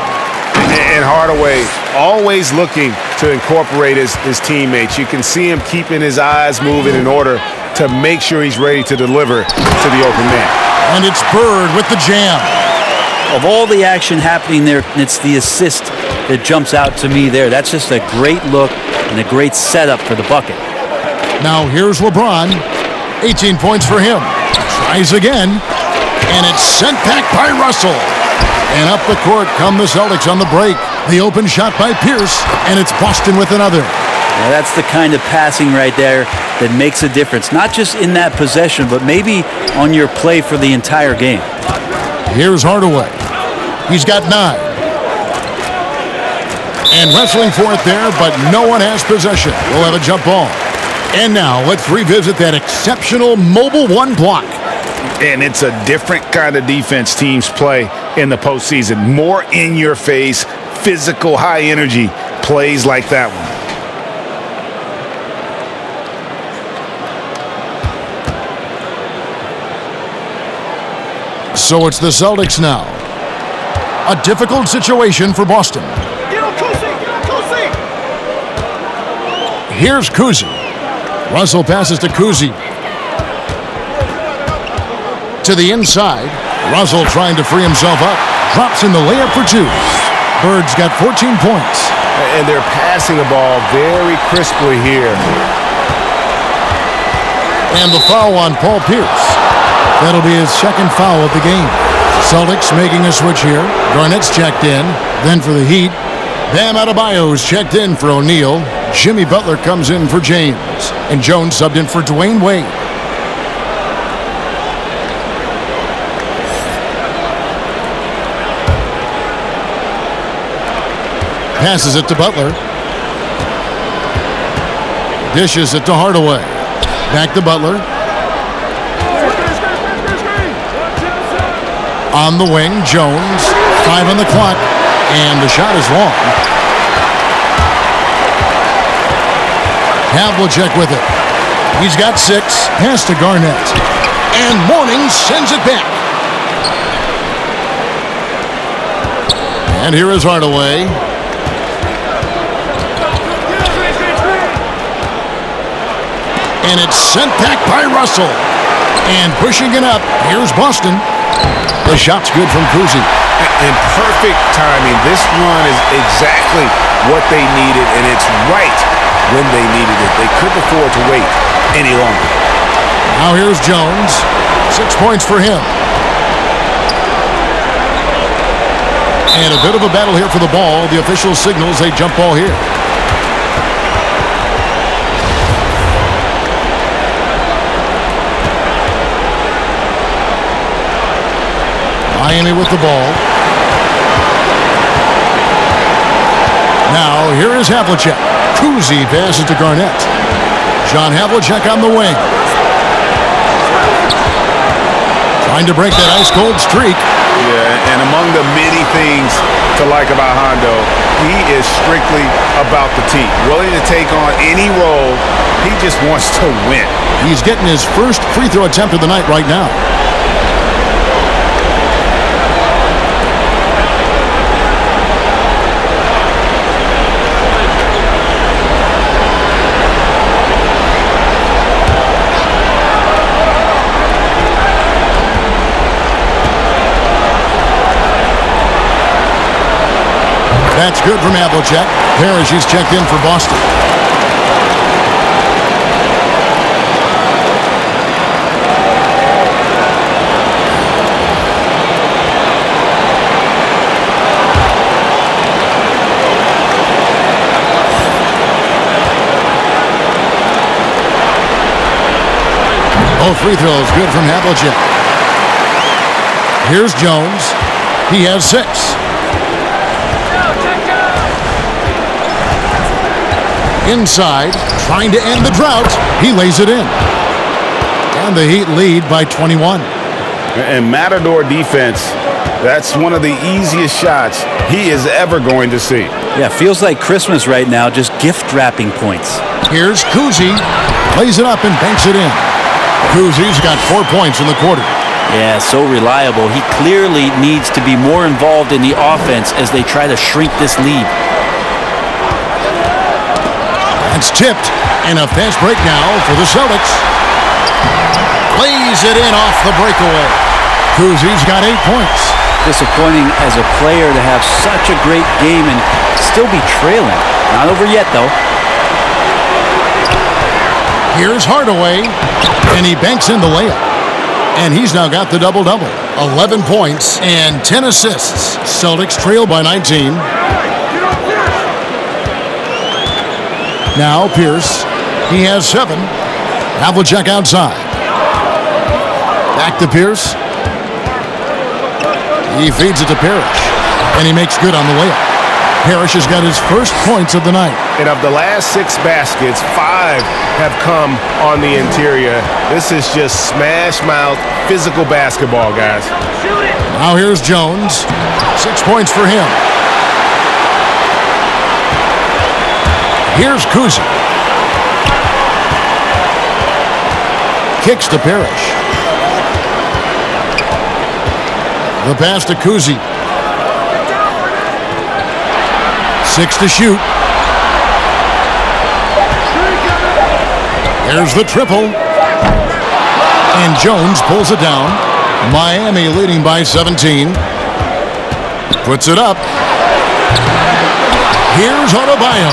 And Hardaway always looking to incorporate his teammates. You can see him keeping his eyes moving in order to make sure he's ready to deliver to the open man. And it's Bird with the jam. Of all the action happening there, it's the assist that jumps out to me there. That's just a great look and a great setup for the bucket. Now here's LeBron. 18 points for him. Tries again. And it's sent back by Russell. And up the court come the Celtics on the break. The open shot by Pierce. And it's Boston with another. Now that's the kind of passing right there that makes a difference. Not just in that possession, but maybe on your play for the entire game. Here's Hardaway. He's got 9. And wrestling for it there, but no one has possession. We'll have a jump ball. And now let's revisit that exceptional mobile 1 block. And it's a different kind of defense teams play in the postseason. More in your face, physical, high energy plays like that one. So it's the Celtics now. A difficult situation for Boston. Here's Kuzi. Russell passes to Kuzi. To the inside. Russell trying to free himself up. Drops in the layup for 2. Bird's got 14 points. And they're passing the ball very crisply here. And the foul on Paul Pierce. That'll be his second foul of the game. Celtics making a switch here. Garnett's checked in. Then for the Heat, Bam Adebayo's checked in for O'Neal. Jimmy Butler comes in for James. And Jones subbed in for Dwayne Wade. Passes it to Butler. Dishes it to Hardaway. Back to Butler. On the wing, Jones. 5 on the clock. And the shot is long. Havlicek with it. He's got 6. Pass to Garnett. And Mourning sends it back. And here is Hardaway. And it's sent back by Russell. And pushing it up, here's Boston. The shot's good from Kuzi. And perfect timing. This run is exactly what they needed, and it's right when they needed it. They couldn't afford to wait any longer. Now here's Jones. 6 points for him. And a bit of a battle here for the ball. The official signals a jump ball here. Miami with the ball. Now, here is Havlicek. Kuzi passes to Garnett. John Havlicek on the wing. Trying to break that ice-cold streak. Yeah, and among the many things to like about Hondo, he is strictly about the team. Willing to take on any role. He just wants to win. He's getting his first free throw attempt of the night right now. That's good from Havlicek. Parrish is checked in for Boston. Both free throws good from Havlicek. Here's Jones. He has 6. Inside, trying to end the drought. He lays it in. And the Heat lead by 21. And Matador defense, that's one of the easiest shots he is ever going to see. Yeah, feels like Christmas right now, just gift wrapping points. Here's Kuzi. Lays it up and banks it in. Kuzi's got 4 points in the quarter. Yeah, so reliable. He clearly needs to be more involved in the offense as they try to shrink this lead. It's tipped, and a fast break now for the Celtics. Lays it in off the breakaway. Kuzi's got 8 points. Disappointing as a player to have such a great game and still be trailing. Not over yet, though. Here's Hardaway, and he banks in the layup. And he's now got the double-double. 11 points and 10 assists. Celtics trail by 19. Now Pierce. He has 7. Havlicek outside. Back to Pierce. He feeds it to Parrish. And he makes good on the layup. Parrish has got his first points of the night. And of the last 6 baskets, 5 have come on the interior. This is just smash mouth, physical basketball, guys. Now here's Jones. 6 points for him. Here's Kuzi. Kicks to Parrish. The pass to Kuzi. 6 to shoot. There's the triple. And Jones pulls it down. Miami leading by 17. Puts it up. Here's Adebayo.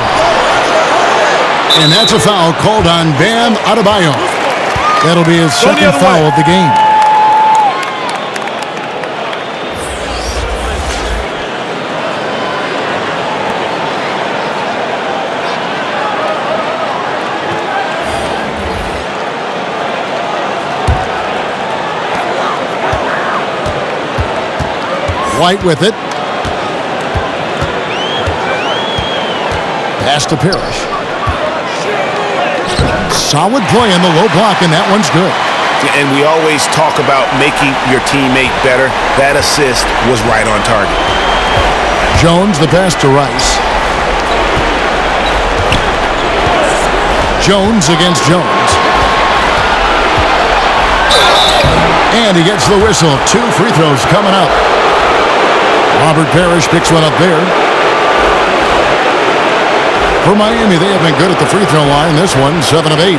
And that's a foul called on Bam Adebayo. That'll be his second foul of the game. White with it. Pass to Parrish. Solid play in the low block, and that one's good. And we always talk about making your teammate better. That assist was right on target. Jones, the pass to Rice. Jones against Jones. And he gets the whistle. 2 free throws coming up. Robert Parrish picks one up there. For Miami, they have been good at the free throw line. This one, 7 of 8.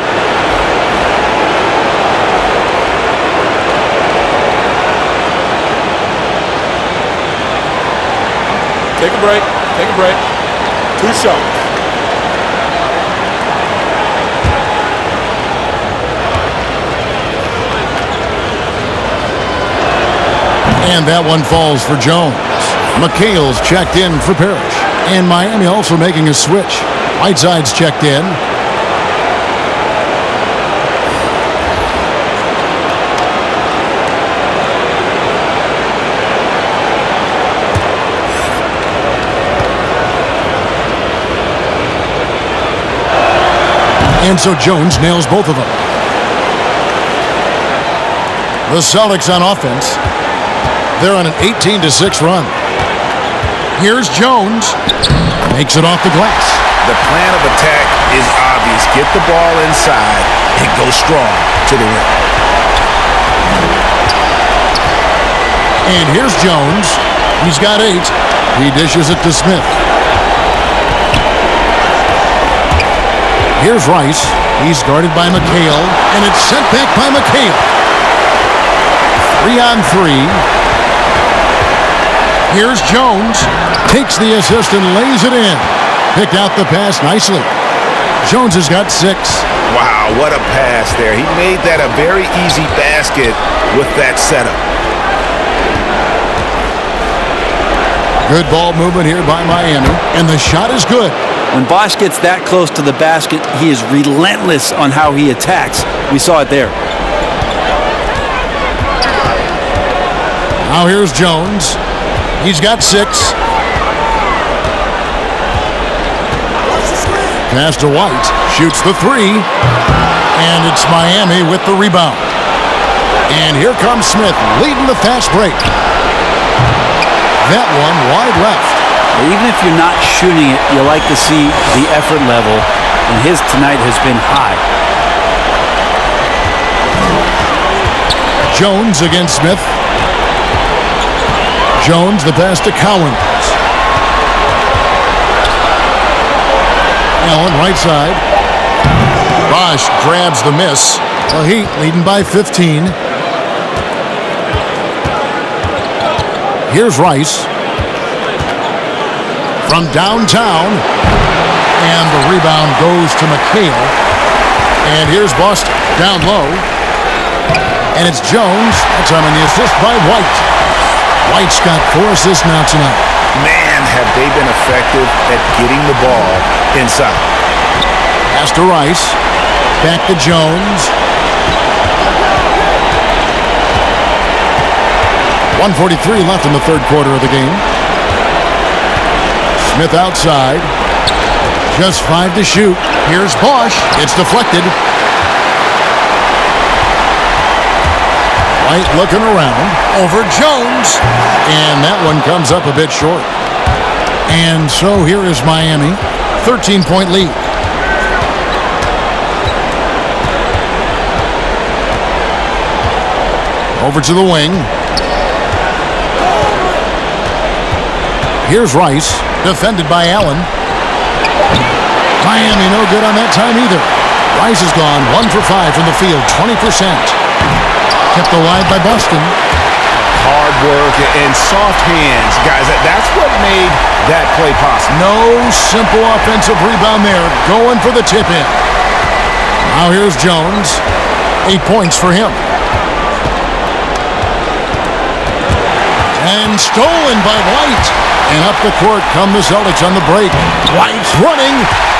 Take a break. Take a break. 2 shots. And that one falls for Jones. McHale's checked in for Parrish. And Miami also making a switch. Whiteside's checked in. And so Jones nails both of them. The Celtics on offense. They're on an 18-6 run. Here's Jones. Makes it off the glass. The plan of attack is obvious. Get the ball inside and go strong to the rim. And here's Jones. He's got 8. He dishes it to Smith. Here's Rice. He's guarded by McHale. And it's sent back by McHale. 3 on 3. Here's Jones. Takes the assist and lays it in. Picked out the pass nicely. Jones has got 6. Wow, what a pass there. He made that a very easy basket with that setup. Good ball movement here by Miami. And the shot is good. When Bosch gets that close to the basket, he is relentless on how he attacks. We saw it there. Now here's Jones. He's got 6. Pass to White. Shoots the 3. And it's Miami with the rebound. And here comes Smith leading the fast break. That one wide left. Even if you're not shooting it, you like to see the effort level. And his tonight has been high. Jones against Smith. Jones, the pass to Cowens. Allen, right side. Bosch grabs the miss. The Heat leading by 15. Here's Rice. From downtown. And the rebound goes to McHale. And here's Boston down low. And it's Jones. That's on the assist by White. White's got 4 assists now tonight. Man, have they been effective at getting the ball inside. Pass to Rice. Back to Jones. 1:43 left in the third quarter of the game. Smith outside. Just 5 to shoot. Here's Bosch. It's deflected. White looking around. Over Jones. And that one comes up a bit short. And so here is Miami. 13-point lead. Over to the wing. Here's Rice. Defended by Allen. Miami no good on that time either. Rice is gone 1 for 5 from the field. 20%. Kept alive by Boston. Hard work and soft hands. Guys, that's what made that play possible. No simple offensive rebound there. Going for the tip-in. Now here's Jones. 8 points for him. And stolen by White. And up the court come the Celtics on the break. White's running.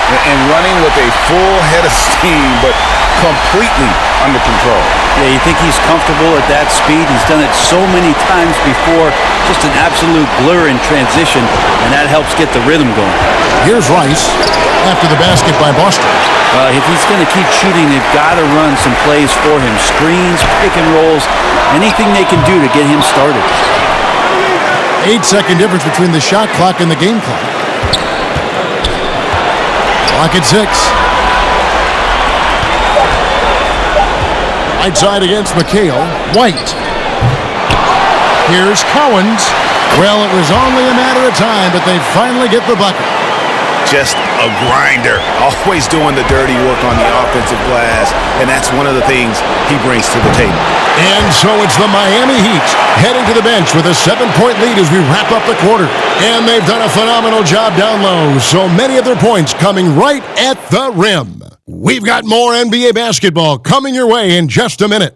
And running with a full head of steam, but completely under control. Yeah, you think he's comfortable at that speed. He's done it so many times before. Just an absolute blur in transition, and that helps get the rhythm going. Here's Rice after the basket by Boston. If he's going to keep shooting, they've got to run some plays for him. Screens, pick and rolls, anything they can do to get him started. 8-second difference between the shot clock and the game clock. Clock at 6. Right side against McHale. White. Here's Cowens. Well, it was only a matter of time, but they finally get the bucket. Just a grinder. Always doing the dirty work on the offensive glass, and that's one of the things he brings to the table. And so it's the Miami Heat heading to the bench with a 7-point lead as we wrap up the quarter. And they've done a phenomenal job down low. So many of their points coming right at the rim. We've got more NBA basketball coming your way in just a minute.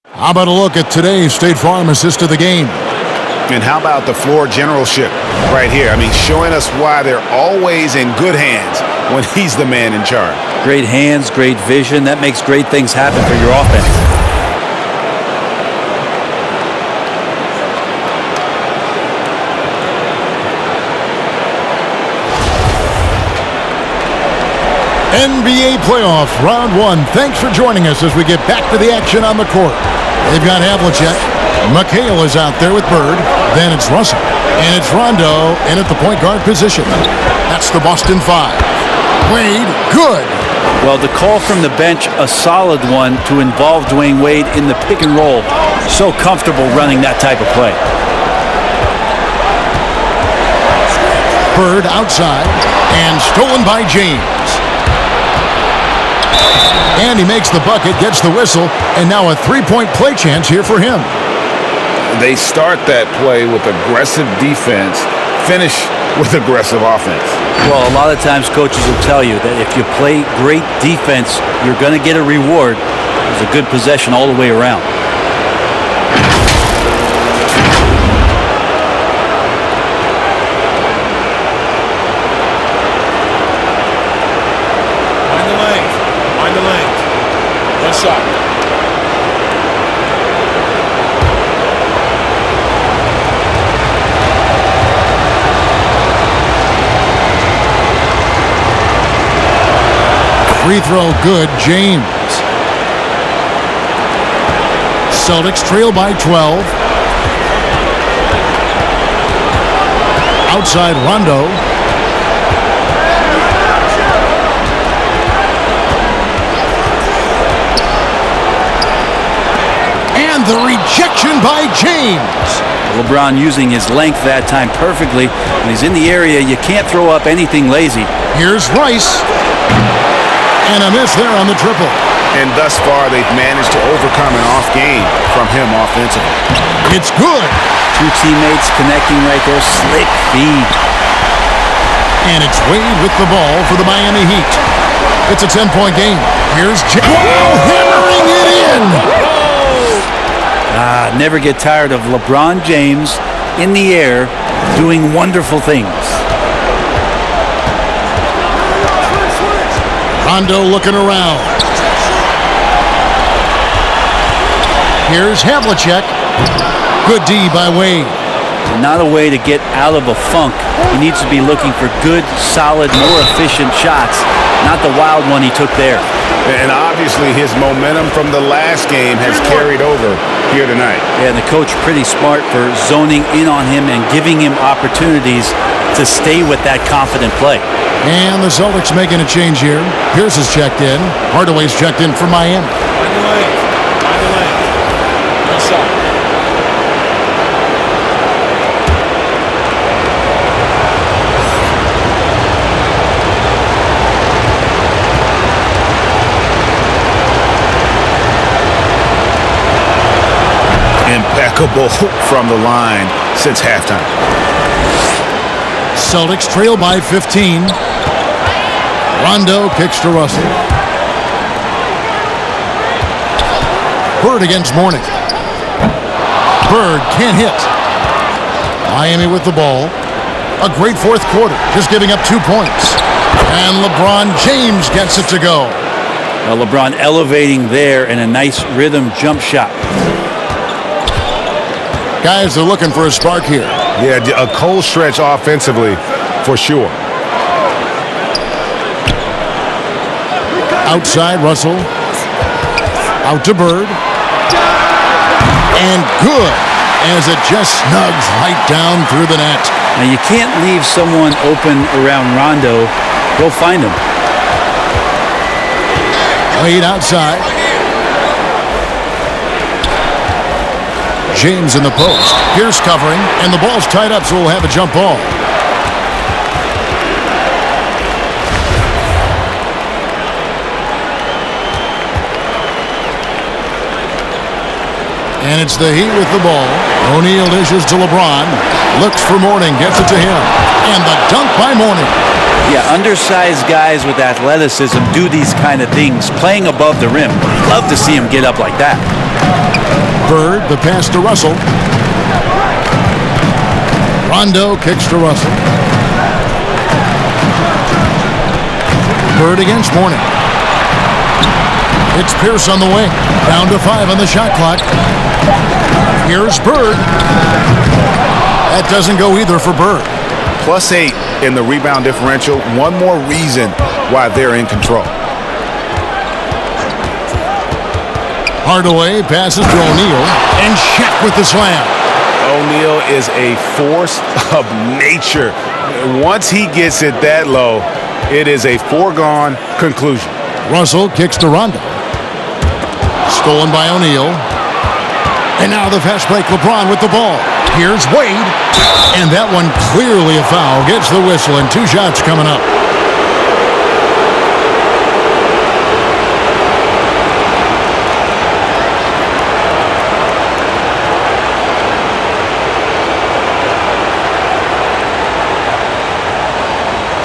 How about a look at today's State Farm assist of the game? And how about the floor generalship right here? I mean, showing us why they're always in good hands when he's the man in charge. Great hands, great vision. That makes great things happen for your offense. NBA playoffs, round 1. Thanks for joining us as we get back to the action on the court. They've got Havlicek. McHale is out there with Bird. Then it's Russell. And it's Rondo in at the point guard position. That's the Boston 5. Wade, good. Well, the call from the bench, a solid one to involve Dwayne Wade in the pick and roll. So comfortable running that type of play. Bird outside and stolen by James. And he makes the bucket, gets the whistle, and now a 3-point play chance here for him. They start that play with aggressive defense, finish with aggressive offense. Well, a lot of times coaches will tell you that if you play great defense, you're going to get a reward. It's a good possession all the way around. Shot. Free throw good, James. Celtics trail by 12. Outside Rondo. And the rejection by James. LeBron using his length that time perfectly. When he's in the area, you can't throw up anything lazy. Here's Rice. And a miss there on the triple. And thus far, they've managed to overcome an off game from him offensively. It's good. Two teammates connecting right there. Slick feed. And it's Wade with the ball for the Miami Heat. It's a 10-point game. Here's James. Wow, hammering it in. Never get tired of LeBron James in the air doing wonderful things. Rondo looking around. Here's Havlicek. Good D by Wade. Not a way to get out of a funk. He needs to be looking for good, solid, more efficient shots, not the wild one he took there. And obviously his momentum from the last game has carried over here tonight. Yeah, and the coach pretty smart for zoning in on him and giving him opportunities to stay with that confident play. And the Celtics making a change here. Pierce is checked in. Hardaway's checked in for Miami. Impeccable from the line since halftime. Celtics trail by 15. Rondo kicks to Russell. Bird against Mourning. Bird can't hit. Miami with the ball. A great fourth quarter, just giving up 2 points. And LeBron James gets it to go. LeBron elevating there and a nice rhythm jump shot. Guys are looking for a spark here. Yeah, a cold stretch offensively for sure. Outside Russell. Out to Bird. And good as it just snugs right down through the net. Now you can't leave someone open around Rondo. Go find him. Wade outside. James in the post. Pierce covering, and the ball's tied up, so we'll have a jump ball. And it's the Heat with the ball. O'Neal dishes to LeBron. Looks for Mourning, gets it to him. And the dunk by Mourning. Yeah, undersized guys with athleticism do these kind of things, playing above the rim. Love to see him get up like that. Bird, the pass to Russell. Rondo kicks to Russell. Bird against Mourning. It's Pierce on the wing. Down to 5 on the shot clock. Here's Bird. That doesn't go either for Bird. +8 in the rebound differential. One more reason why they're in control. Hardaway passes to O'Neal, and Shaq with the slam. O'Neal is a force of nature. Once he gets it that low, it is a foregone conclusion. Russell kicks to Rondo. Stolen by O'Neal. And now the fast break, LeBron with the ball. Here's Wade. And that one clearly a foul. Gets the whistle, and 2 shots coming up.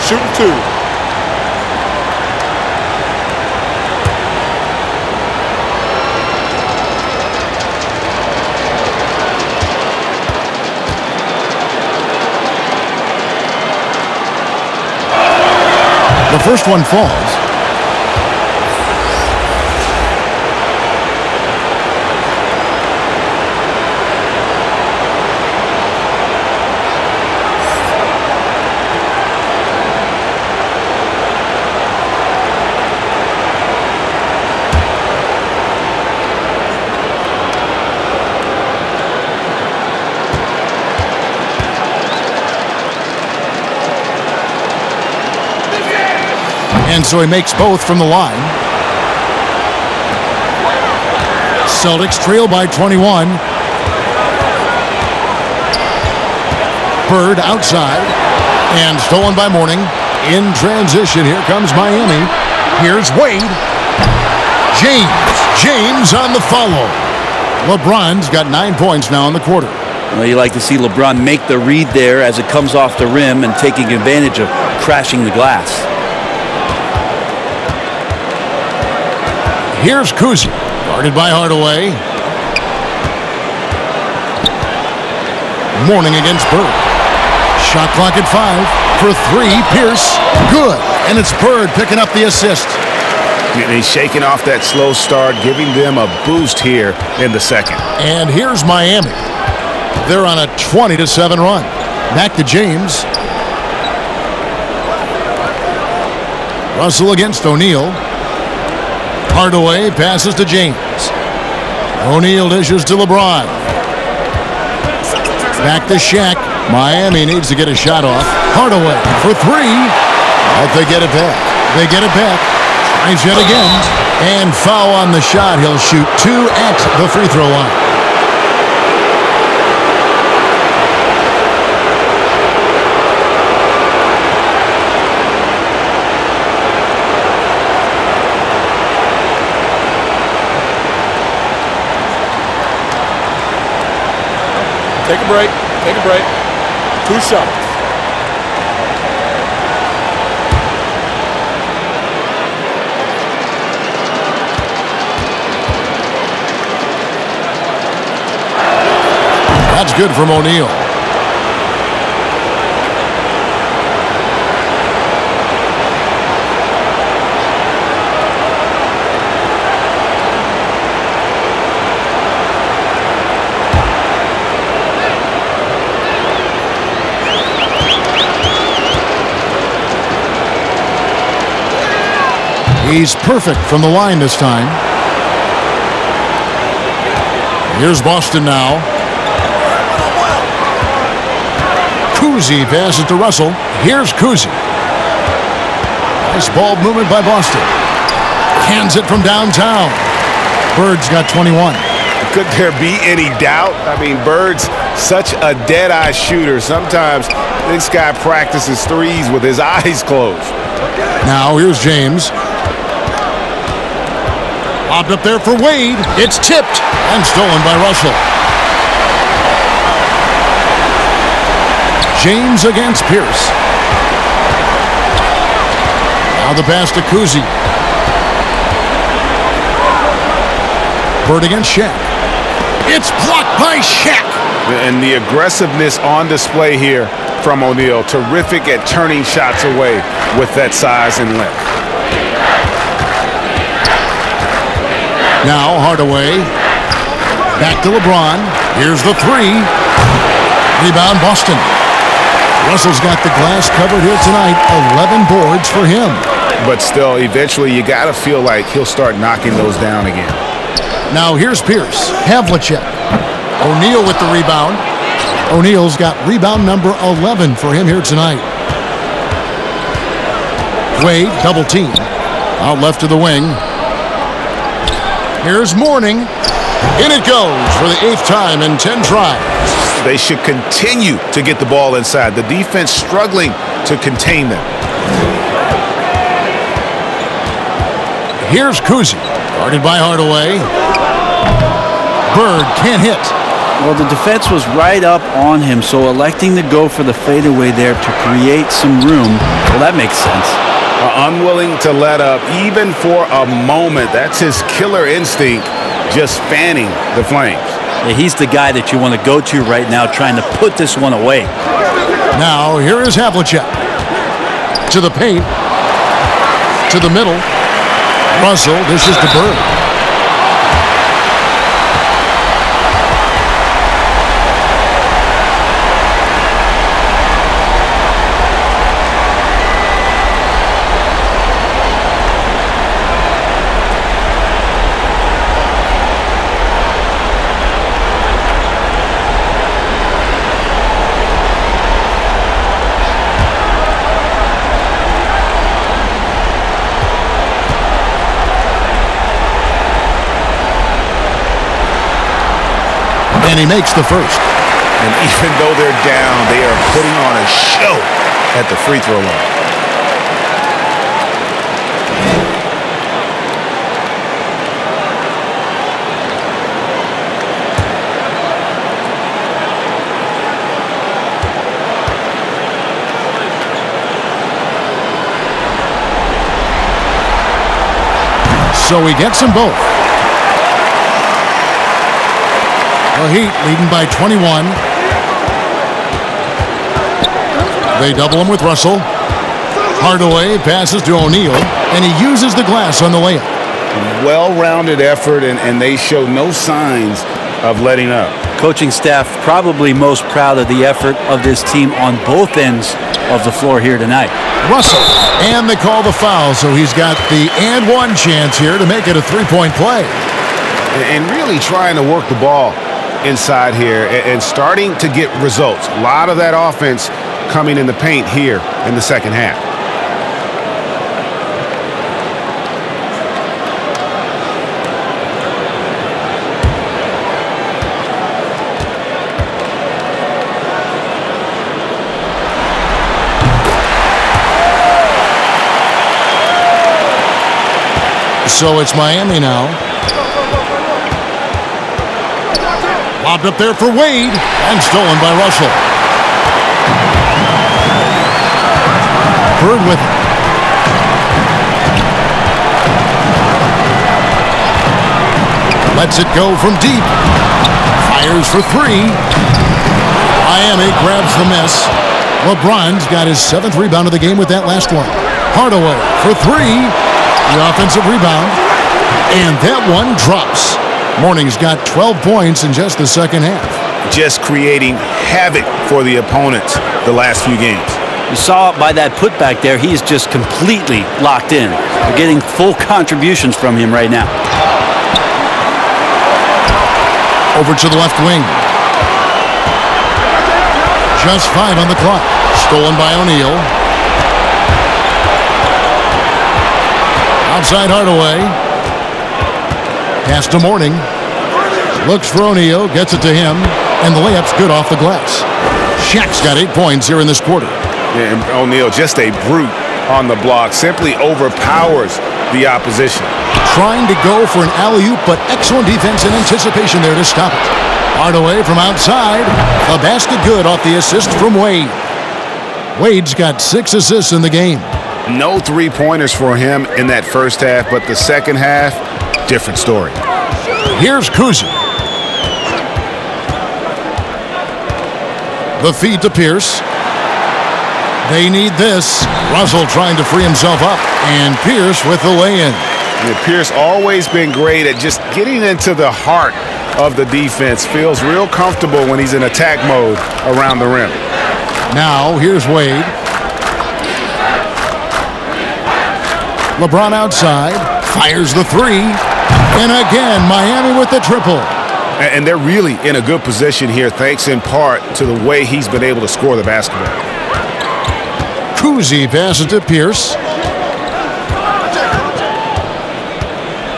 Shooting 2. The first one falls. And so he makes both from the line. Celtics trail by 21. Bird outside. And stolen by Mourning. In transition, here comes Miami. Here's Wade. James on the follow. LeBron's got 9 points now in the quarter. Well, you like to see LeBron make the read there as it comes off the rim and taking advantage of crashing the glass. Here's Kuzi, guarded by Hardaway. Mourning against Bird. Shot clock at 5. For 3, Pierce. Good. And it's Bird picking up the assist. And he's shaking off that slow start, giving them a boost here in the second. And here's Miami. They're on a 20-7 run. Back to James. Russell against O'Neal. Hardaway passes to James. O'Neal dishes to LeBron. Back to Shaq. Miami needs to get a shot off. Hardaway for 3. But they get it back. They get it back. Tries yet again. And foul on the shot. He'll shoot 2 at the free throw line. Take a break. Take a break. 2 shots. That's good from O'Neal. He's perfect from the line this time. Here's Boston now. Kuzi passes to Russell. Here's Kuzi. Nice ball movement by Boston. Hands it from downtown. Bird's got 21. Could there be any doubt? I mean, Bird's such a dead-eye shooter. Sometimes this guy practices threes with his eyes closed. Now here's James. Popped up there for Wade. It's tipped and stolen by Russell. James against Pierce. Now the pass to Kuzi. Bird against Shaq. It's blocked by Shaq. And the aggressiveness on display here from O'Neal. Terrific at turning shots away with that size and length. Now Hardaway. Back to LeBron. Here's the 3. Rebound Boston. Russell's got the glass covered here tonight. 11 boards for him. But still, eventually you got to feel like he'll start knocking those down again. Now here's Pierce. Havlicek. O'Neal with the rebound. O'Neal's got rebound number 11 for him here tonight. Wade, double team. Out left to the wing. Here's Mourning. In it goes for the 8th time in 10 tries. They should continue to get the ball inside. The defense struggling to contain them. Here's Kuzi. Guarded by Hardaway. Bird can't hit. Well, the defense was right up on him, so electing to go for the fadeaway there to create some room, well, that makes sense. Unwilling to let up even for a moment. That's his killer instinct, just fanning the flames. Yeah, he's the guy that you want to go to right now, trying to put this one away. Now, here is Havlicek. To the paint. To the middle. Russell, this is to Bird. And he makes the first. And even though they're down, they are putting on a show at the free throw line. So he gets them both. The Heat leading by 21. They double him with Russell. Hardaway passes to O'Neal, and he uses the glass on the layup. Well-rounded effort, and they show no signs of letting up. Coaching staff probably most proud of the effort of this team on both ends of the floor here tonight. Russell, and they call the foul, so he's got the and one chance here to make it a three-point play. And really trying to work the ball inside here and starting to get results. A lot of that offense coming in the paint here in the second half. So it's Miami now. Lobbed up there for Wade and stolen by Russell. Bird with it. Lets it go from deep. Fires for three. Miami grabs the miss. LeBron's got his 7th rebound of the game with that last one. Hardaway for three. The offensive rebound, and that one drops. Mourning's got 12 points in just the second half. Just creating havoc for the opponents the last few games. You saw it by that putback there. He's just completely locked in. We're getting full contributions from him right now. Over to the left wing. Just 5 on the clock. Stolen by O'Neal. Outside Hardaway. Pass to Mourning. Looks for O'Neal. Gets it to him. And the layup's good off the glass. Shaq's got 8 points here in this quarter. Yeah, and O'Neal, just a brute on the block. Simply overpowers the opposition. Trying to go for an alley-oop, but excellent defense and anticipation there to stop it. Hardaway from outside. A basket good off the assist from Wade. Wade's got 6 assists in the game. No three-pointers for him in that first half, but the second half, different story. Here's Kuzi. The feed to Pierce. They need this. Russell trying to free himself up, and Pierce with the lay-in. Yeah, Pierce always been great at just getting into the heart of the defense. Feels real comfortable when he's in attack mode around the rim. Now, here's Wade. LeBron outside, fires the three, and again, Miami with the triple. And they're really in a good position here, thanks in part to the way he's been able to score the basketball. Kuzi passes to Pierce.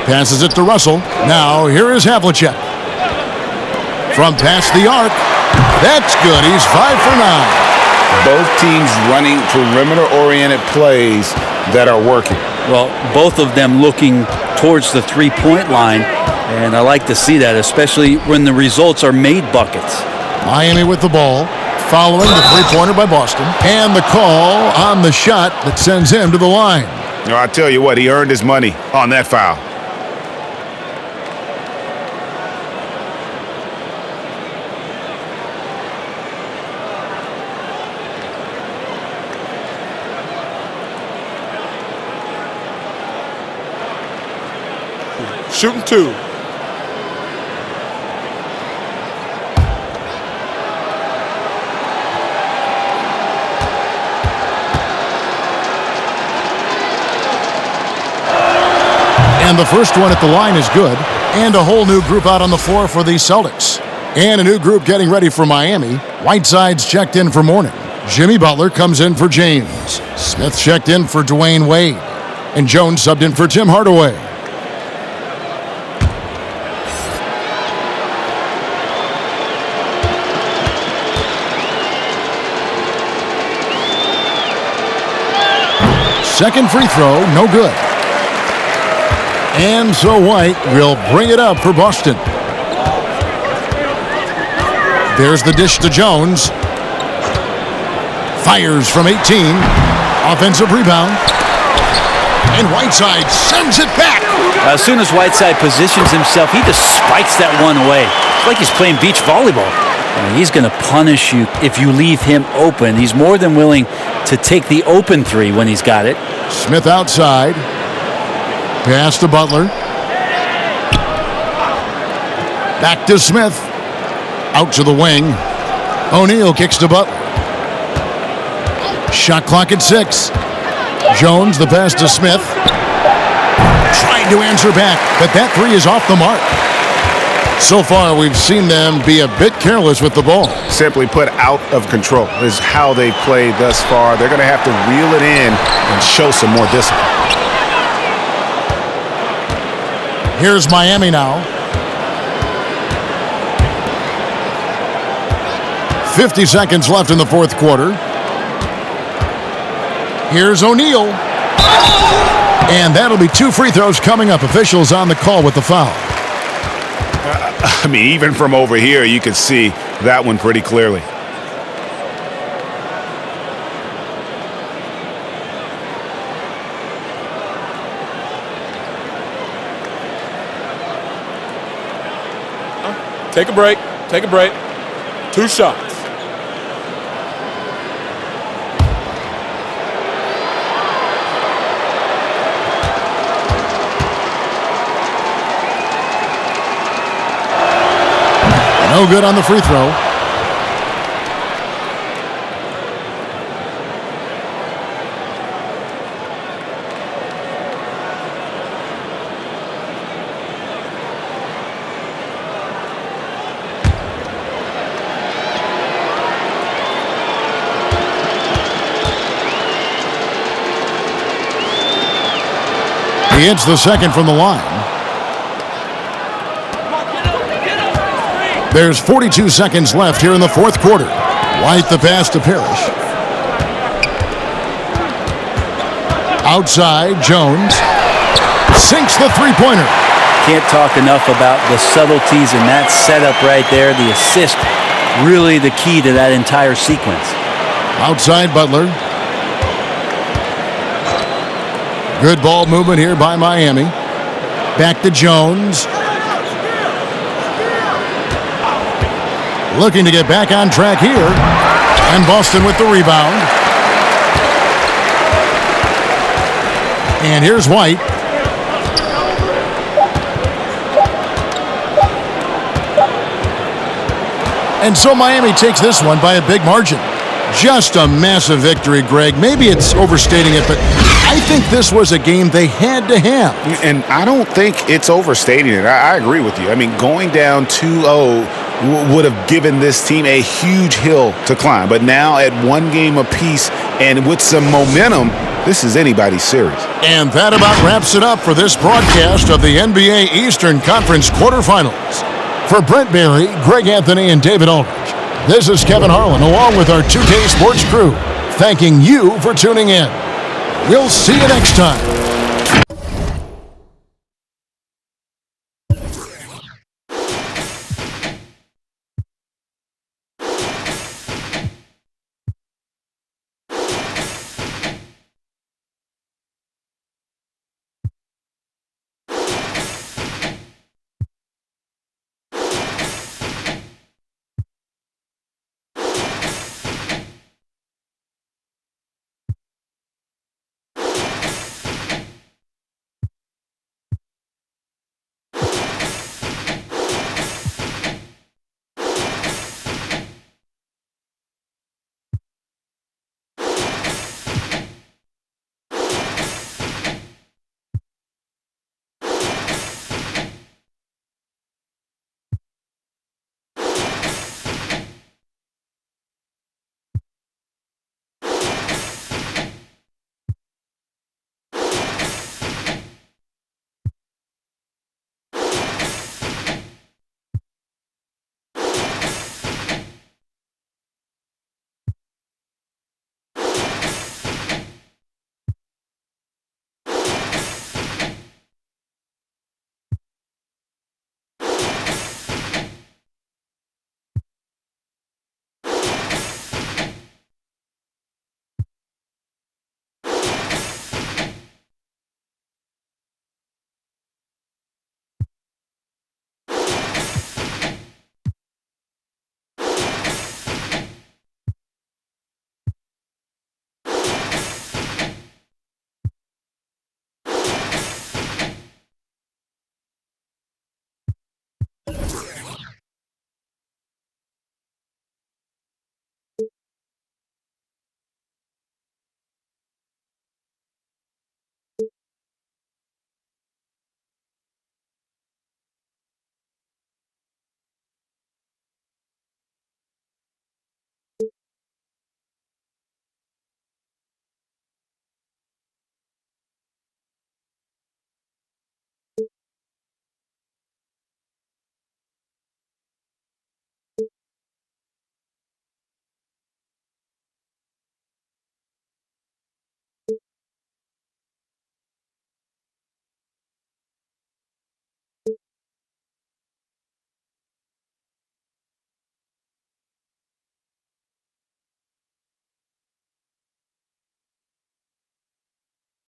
Passes it to Russell. Now, here is Havlicek. From past the arc. That's good. He's 5 for 9. Both teams running perimeter-oriented plays that are working. Well, both of them looking towards the three-point line, and I like to see that, especially when the results are made buckets. Miami with the ball, following the three-pointer by Boston, and the call on the shot that sends him to the line. You know, I tell you what, he earned his money on that foul. Shooting 2. And the first one at the line is good. And a whole new group out on the floor for the Celtics. And a new group getting ready for Miami. Whiteside's checked in for Mourning. Jimmy Butler comes in for James. Smith checked in for Dwayne Wade. And Jones subbed in for Tim Hardaway. Second free throw, no good. And so White will bring it up for Boston. There's the dish to Jones. Fires from 18. Offensive rebound. And Whiteside sends it back. As soon as Whiteside positions himself, he just spikes that one away. It's like he's playing beach volleyball. He's going to punish you if you leave him open. He's more than willing to take the open three when he's got it. Smith outside. Pass to Butler. Back to Smith. Out to the wing. O'Neal kicks to Butler. Shot clock at 6. Jones, the pass to Smith. Trying to answer back, but that three is off the mark. So far, we've seen them be a bit careless with the ball. Simply put, out of control is how they played thus far. They're going to have to reel it in and show some more discipline. Here's Miami now. 50 seconds left in the fourth quarter. Here's O'Neal. And that'll be 2 free throws coming up. Officials on the call with the foul. I mean, even from over here, you can see that one pretty clearly. Take a break. Take a break. 2 shots. No good on the free throw. He hits the second from the line. There's 42 seconds left here in the fourth quarter. White the pass to Parrish. Outside, Jones sinks the three-pointer. Can't talk enough about the subtleties in that setup right there. The assist, really the key to that entire sequence. Outside, Butler. Good ball movement here by Miami. Back to Jones. Looking to get back on track here. And Boston with the rebound. And here's White. And so Miami takes this one by a big margin. Just a massive victory, Greg. Maybe it's overstating it, but I think this was a game they had to have. And I don't think it's overstating it. I agree with you. I mean, going down 2-0 would have given this team a huge hill to climb. But now at 1 game apiece and with some momentum, this is anybody's series. And that about wraps it up for this broadcast of the NBA Eastern Conference quarterfinals. For Brent Barry, Greg Anthony, and David Aldridge, this is Kevin Harlan along with our 2K Sports crew, thanking you for tuning in. We'll see you next time.